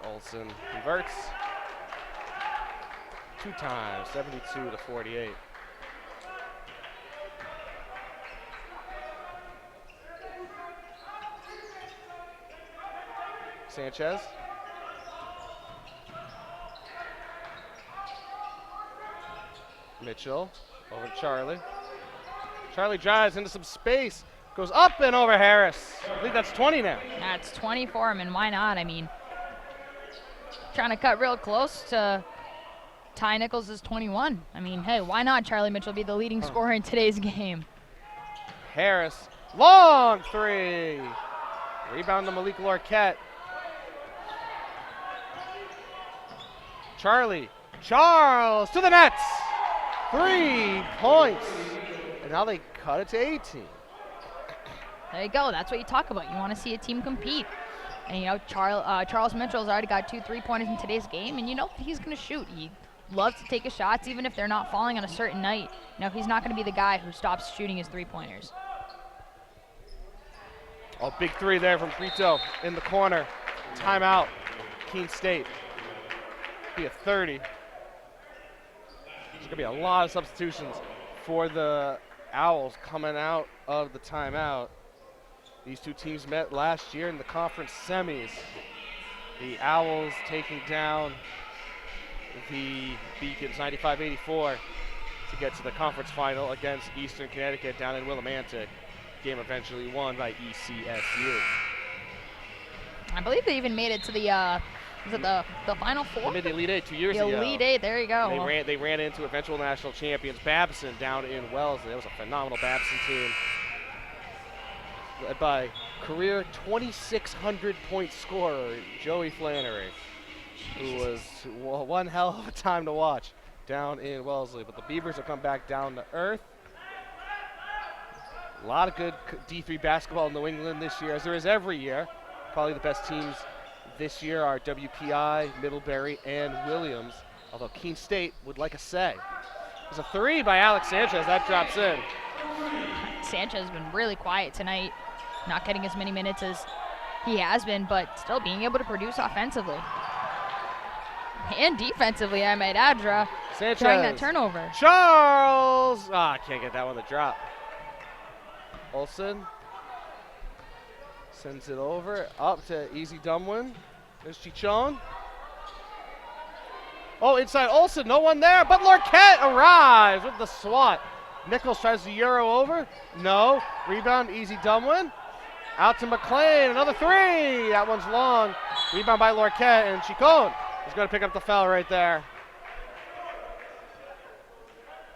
Olsen converts 2 times, 72 to 48. Sanchez. Mitchell over to Charlie. Charlie drives into some space, goes up and over Harris. I believe that's 20 now. That's 20 for him, and why not? I mean, trying to cut real close to Ty Nichols' 21. I mean, hey, why not Charlie Mitchell be the leading scorer in today's game? Harris, long 3. Rebound to Malik Lorquette. Charles to the nets. 3 points. And now they cut it to 18. There you go. That's what you talk about. You want to see a team compete. And, you know, Charles Mitchell's already got 2 3-pointers in today's game, and you know he's going to shoot. He loves to take his shots, even if they're not falling on a certain night. You know, he's not going to be the guy who stops shooting his 3-pointers. Oh, big 3 there from Prito in the corner. Timeout, Keene State. Be a 30. There's going to be a lot of substitutions for the Owls coming out of the timeout. These two teams met last year in the conference semis. The Owls taking down the Beacons 95-84 to get to the conference final against Eastern Connecticut down in Willimantic. Game eventually won by ECSU. I believe they even made it to the the Final Four? They made the Elite 8 2 years ago. The Elite 8, there you go. They ran into eventual national champions Babson down in Wellesley. That was a phenomenal Babson team, led by career 2,600-point scorer Joey Flannery, who was one hell of a time to watch down in Wellesley. But the Beavers have come back down to earth. A lot of good D3 basketball in New England this year, as there is every year. Probably the best teams this year are WPI, Middlebury, and Williams, although Keene State would like a say. There's a 3 by Alex Sanchez. That drops in. Sanchez has been really quiet tonight, not getting as many minutes as he has been, but still being able to produce offensively. And defensively, I might add, Sanchez. drawing that turnover. Charles! I can't get that one to drop. Olsen sends it over, up to Easy Dumwin. There's Chichon. Oh, inside Olsen, no one there, but Lorquette arrives with the swat. Nichols tries to Euro over. No. Rebound, Easy Dumwin. Out to McLean, another 3. That one's long. Rebound by Lorquette, and Chicon is going to pick up the foul right there.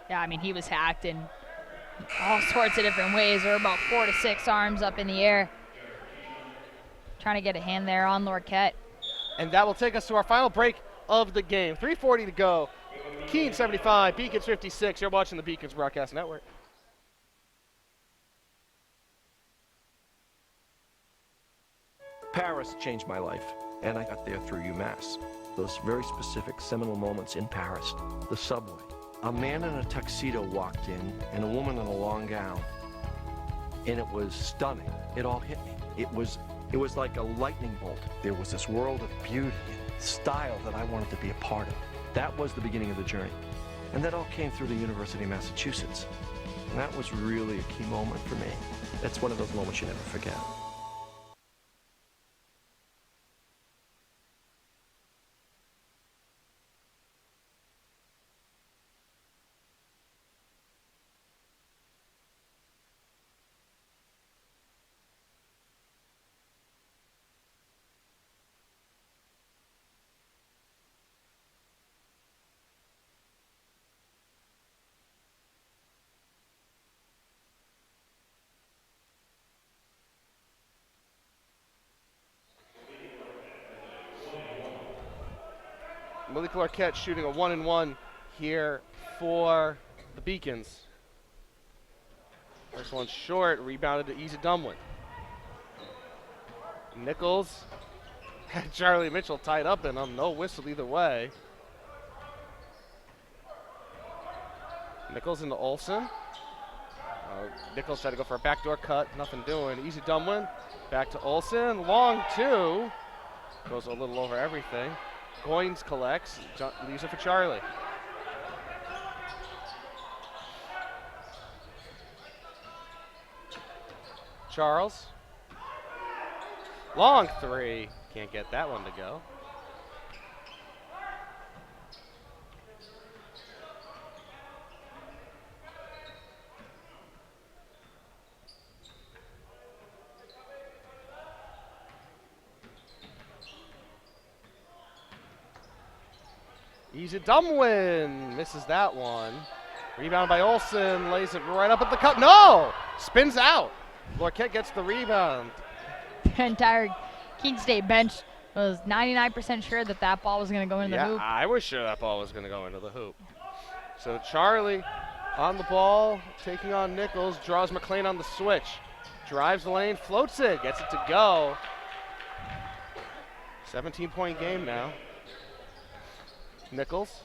Yeah, I mean, he was hacked in all sorts of different ways. There were about 4 to 6 arms up in the air, trying to get a hand there on Lorquette. And that will take us to our final break of the game. 3:40 to go. Keene 75, Beacons 56. You're watching the Beacons Broadcast Network. Paris changed my life, and I got there through UMass. Those very specific seminal moments in Paris, the subway. A man in a tuxedo walked in, and a woman in a long gown. And it was stunning. It all hit me. It was like a lightning bolt. There was this world of beauty and style that I wanted to be a part of. That was the beginning of the journey. And that all came through the University of Massachusetts. And that was really a key moment for me. That's one of those moments you never forget. Malik Larquette shooting a 1-and-1 here for the Beacons. First one short, rebounded to Easy Dumwin. Nichols had Charlie Mitchell tied up in him, no whistle either way. Nichols into Olsen. Nichols tried to go for a backdoor cut, nothing doing. Easy Dumwin, back to Olsen, long two. Goes a little over everything. Goins collects, leaves it for Charlie. Charles. Long three. Can't get that one to go. Easy Dumwin misses that one. Rebound by Olsen, lays it right up at the cup. No! Spins out. Larquette gets the rebound. The entire Keene State bench was 99% sure that that ball was going to go into the hoop. Yeah, I was sure that ball was going to go into the hoop. So Charlie on the ball, taking on Nichols, draws McLean on the switch. Drives the lane, floats it, gets it to go. 17-point game now. Nichols.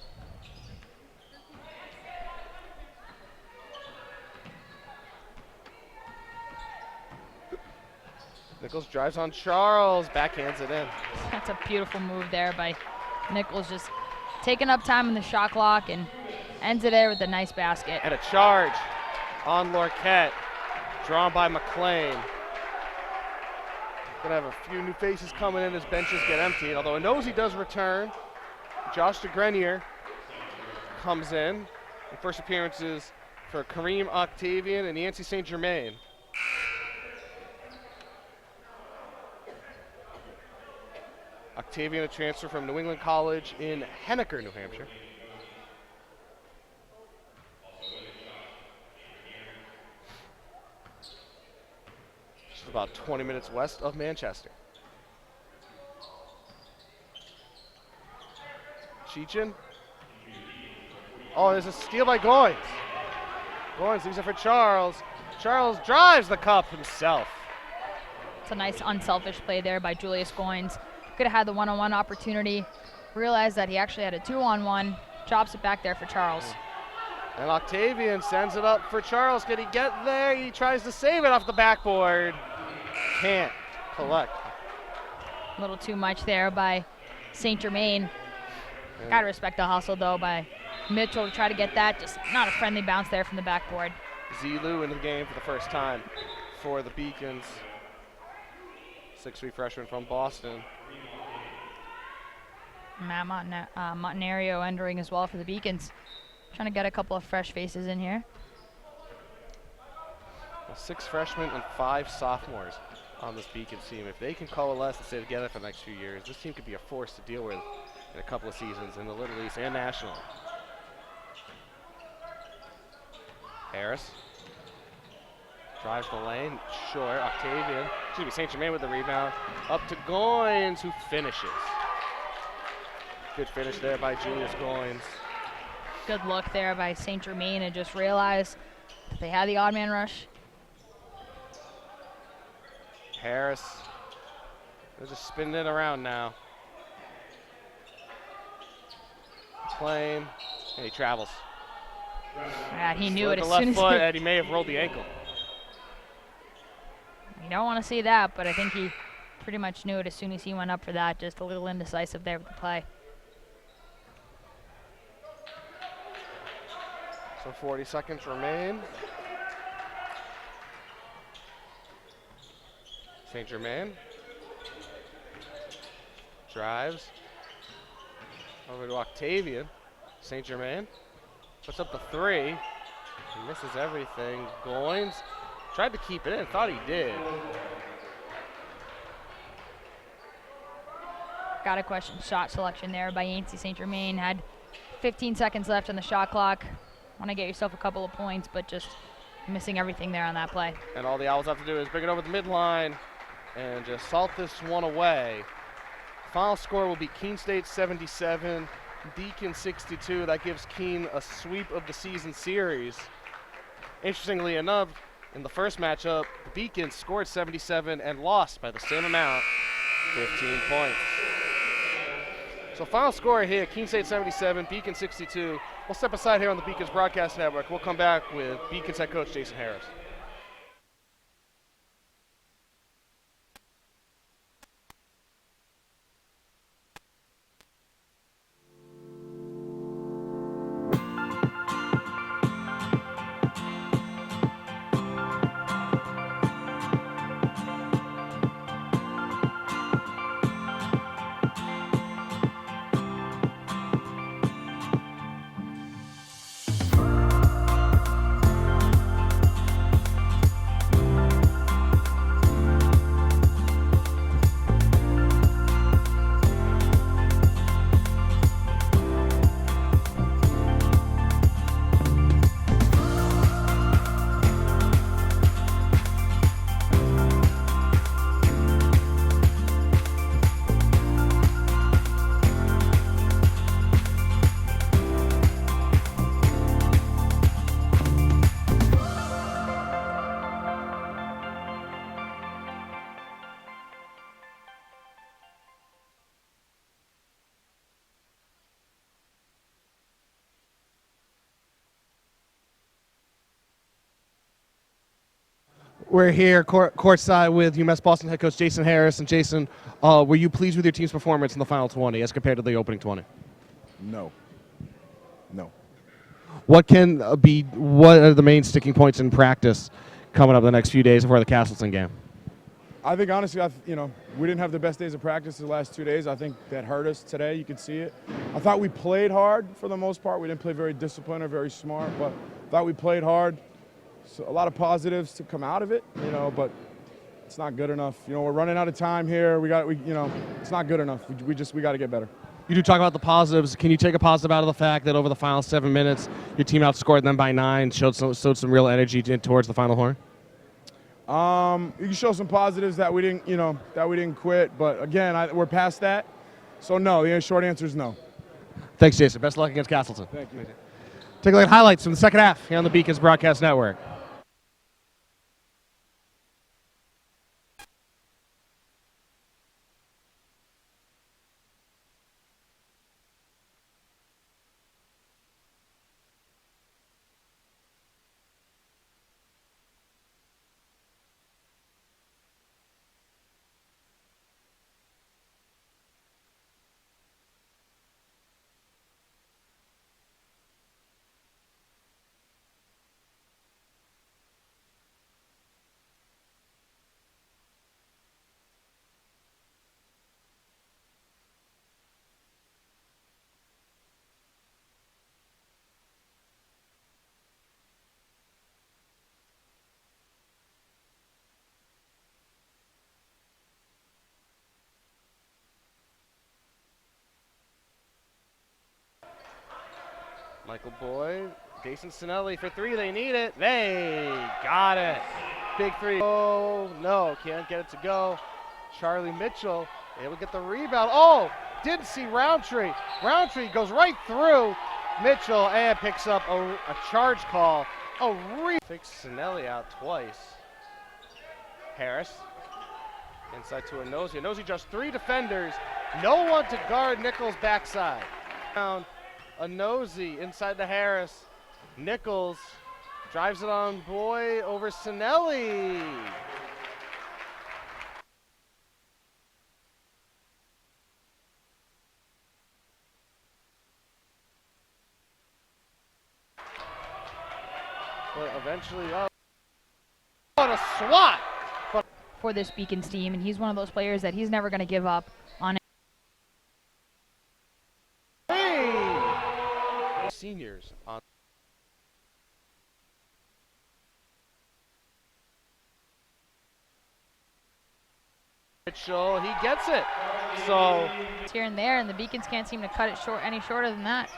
Nichols drives on Charles, backhands it in. That's a beautiful move there by Nichols, just taking up time in the shot clock and ends it there with a nice basket. And a charge on Larquette, drawn by McLean. Gonna have a few new faces coming in as benches get emptied, although it knows he does return. Josh DeGrenier comes in. The first appearances for Kareem Octavian and Yancey St. Germain. Octavian, a transfer from New England College in Henniker, New Hampshire. Just about 20 minutes west of Manchester. Cheechin. Oh, there's a steal by Goins. Goins leaves it for Charles. Charles drives the cup himself. It's a nice unselfish play there by Julius Goins. Could have had the one-on-one opportunity. Realized that he actually had a two-on-one. Drops it back there for Charles. And Octavian sends it up for Charles. Can he get there? He tries to save it off the backboard. Can't collect. A little too much there by St. Germain. Gotta respect the hustle though by Mitchell to try to get that. Just not a friendly bounce there from the backboard. Zilu in the game for the first time for the Beacons. 6'3" freshman from Boston. Matt Montenario entering as well for the Beacons. Trying to get a couple of fresh faces in here. Well, 6 freshmen and 5 sophomores on this Beacons team. If they can coalesce and stay together for the next few years, this team could be a force to deal with in a couple of seasons in the Little East and National. Harris drives the lane, short. Octavian, St. Germain with the rebound. Up to Goins, who finishes. Good finish there by Julius Goins. Good look there by St. Germain and just realized that they had the odd man rush. Harris They're just spinning it around now. Playing, and he travels. Yeah, he knew Slid it the as left soon as foot, he... and he may have rolled the ankle. You don't want to see that, but I think he pretty much knew it as soon as he went up for that. Just a little indecisive there with the play. So 40 seconds remain. St. Germain drives over to Octavian. St. Germain puts up the 3. He misses everything. Goins tried to keep it in, thought he did. Got a question. Shot selection there by Yancey St. Germain. Had 15 seconds left on the shot clock. Want to get yourself a couple of points, but just missing everything there on that play. And all the Owls have to do is bring it over the midline and just salt this one away. Final score will be Keene State 77, Deacon 62. That gives Keene a sweep of the season series. Interestingly enough, in the first matchup, the Beacons scored 77 and lost by the same amount, 15 points. So final score here, Keene State 77, Beacon 62. We'll step aside here on the Beacons Broadcast Network. We'll come back with Beacons head coach Jason Harris. We're here courtside with UMass Boston head coach Jason Harris. And Jason, were you pleased with your team's performance in the final 20 as compared to the opening 20? No. What are the main sticking points in practice coming up the next few days before the Castleton game? I think honestly, we didn't have the best days of practice the last 2 days. I think that hurt us today. You could see it. I thought we played hard for the most part. We didn't play very disciplined or very smart, but I thought we played hard. So a lot of positives to come out of it, but it's not good enough. We're running out of time here. It's not good enough. We got to get better. You do talk about the positives. Can you take a positive out of the fact that over the final 7 minutes, your team outscored them by 9, showed some real energy towards the final horn? You can show some positives that we didn't quit, but again, we're past that. So no, the short answer is no. Thanks, Jason. Best of luck against Castleton. Thank you. Take a look at highlights from the second half here on the Beacons Broadcast Network. Michael Boyd, Jason Sinelli for 3. They need it. They got it. Big 3. Oh, no, can't get it to go. Charlie Mitchell able to get the rebound. Oh, didn't see Roundtree. Roundtree goes right through Mitchell and picks up a charge call. Takes Sinelli out twice. Harris Inside to Inozi. Inozi just 3 defenders. No one to guard Nichols' backside. Down Inozi inside to Harris. Nichols drives it on Boy over Sinelli. But eventually, oh, what a swat! But for this Beacons team, and he's one of those players that he's never going to give up on. Seniors on. Mitchell, he gets it. So it's here and there, and the Beacons can't seem to cut it short any shorter than that.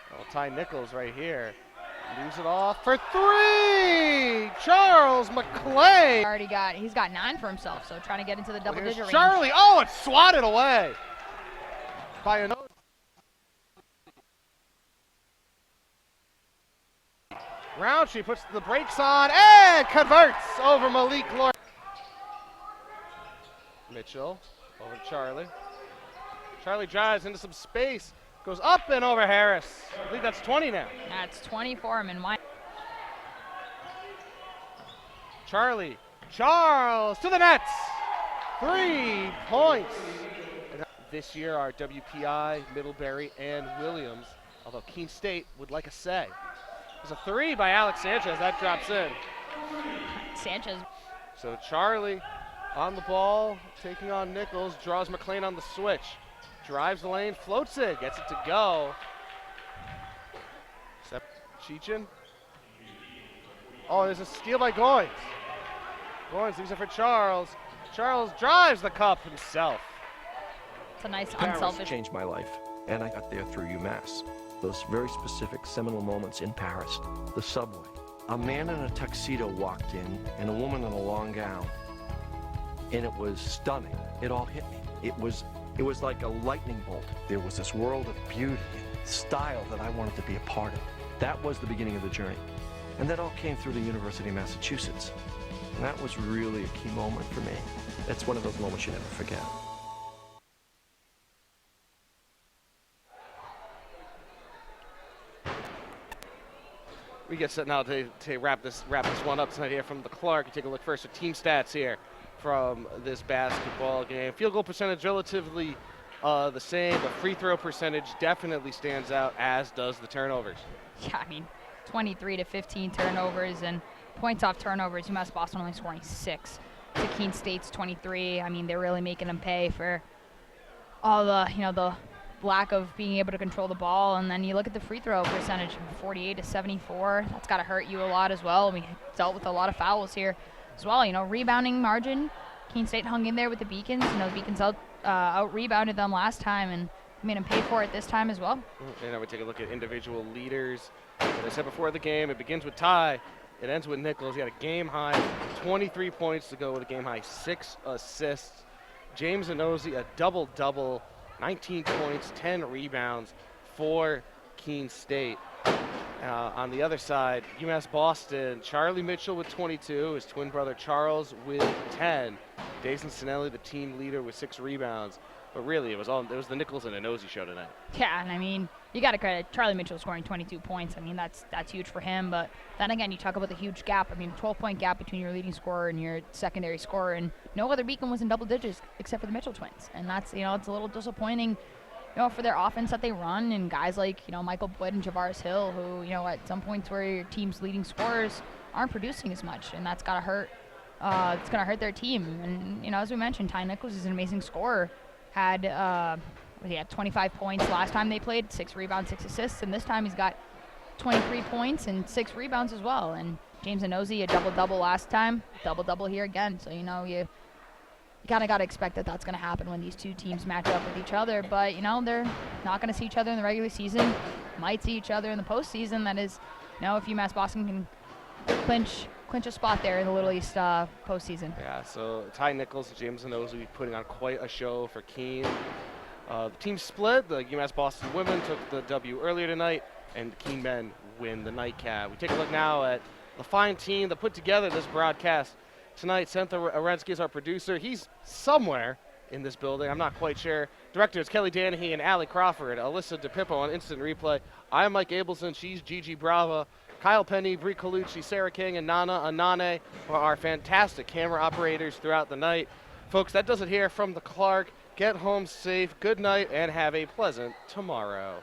Well, Ty Nichols right here. Leaves it off for 3! Charles McClain! He's got 9 for himself, so trying to get into the double-digit range. Charlie, oh, it's swatted away by a Roundtree puts the brakes on and converts over Malik Lord. Mitchell over to Charlie. Charlie drives into some space. Goes up and over Harris. I believe that's 20 now. That's 20 for him, and Charles to the nets. 3 points. And this year are WPI, Middlebury, and Williams. Although Keene State would like a say. There's a 3 by Alex Sanchez. That drops in. Sanchez. So Charlie on the ball, taking on Nichols. Draws McClain on the switch. Drives the lane, floats it, gets it to go. Cheechin. Oh, there's a steal by Goins. Goins leaves it for Charles. Charles drives the cup himself. It's a nice Paris unselfish. Changed my life, and I got there through UMass. Those very specific seminal moments in Paris, the subway. A man in a tuxedo walked in, and a woman in a long gown. And it was stunning. It all hit me. It was like a lightning bolt. There was this world of beauty and style that I wanted to be a part of. That was the beginning of the journey. And that all came through the University of Massachusetts. And that was really a key moment for me. That's one of those moments you never forget. We get set now to wrap this one up tonight here from the Clark. You take a look first at team stats here from this basketball game. Field goal percentage relatively the same, but free throw percentage definitely stands out, as does the turnovers. Yeah, I mean, 23 to 15 turnovers, and points off turnovers. UMass Boston only scoring 6 to Keene State's 23. I mean, they're really making them pay for all the, the lack of being able to control the ball. And then you look at the free throw percentage, 48 to 74. That's got to hurt you a lot as well. We dealt with a lot of fouls here as well. Rebounding margin. Keene State hung in there with the Beacons. The Beacons out-rebounded them last time and made them pay for it this time as well. And I would take a look at individual leaders. As I said before the game, it begins with Ty. It ends with Nichols. He had a game-high 23 points to go with a game-high 6 assists. James Inozi, a double-double, 19 points, 10 rebounds for Keene State. On the other side, UMass Boston, Charlie Mitchell with 22, his twin brother Charles with 10. Dason Sinelli, the team leader, with 6 rebounds. But really, it was the Nichols and Inozi show tonight. Yeah, and I mean, you got to credit Charlie Mitchell scoring 22 points. I mean, that's huge for him. But then again, you talk about the huge gap. I mean, 12-point gap between your leading scorer and your secondary scorer, and no other Beacon was in double digits except for the Mitchell twins. And that's, it's a little disappointing, for their offense that they run, and guys like, Michael Boyd and Javaris Hill, who, at some points where your team's leading scorers aren't producing as much, and that's got to hurt. It's going to hurt their team. And, as we mentioned, Ty Nichols is an amazing scorer. Had 25 points last time they played, 6 rebounds, 6 assists, and this time he's got 23 points and 6 rebounds as well. And James Inozi, a double-double last time, double-double here again. So, you kind of got to expect that that's going to happen when these two teams match up with each other. But, they're not going to see each other in the regular season, might see each other in the postseason. That is, if UMass Boston can clinch a spot there in the Little East postseason. Yeah, so Ty Nichols and James Inozi putting on quite a show for Keene. The team split. The UMass Boston women took the W earlier tonight, and the Keene men win the nightcap. We take a look now at the fine team that put together this broadcast Tonight, Sentha Arensky is our producer. He's somewhere in this building. I'm not quite sure. Directors Kelly Danahy and Allie Crawford. Alyssa DePippo on Instant Replay. I'm Mike Abelson. She's Gigi Brava. Kyle Penny, Brie Colucci, Sarah King, and Nana Anane are our fantastic camera operators throughout the night. Folks, that does it here from the Clark. Get home safe, good night, and have a pleasant tomorrow.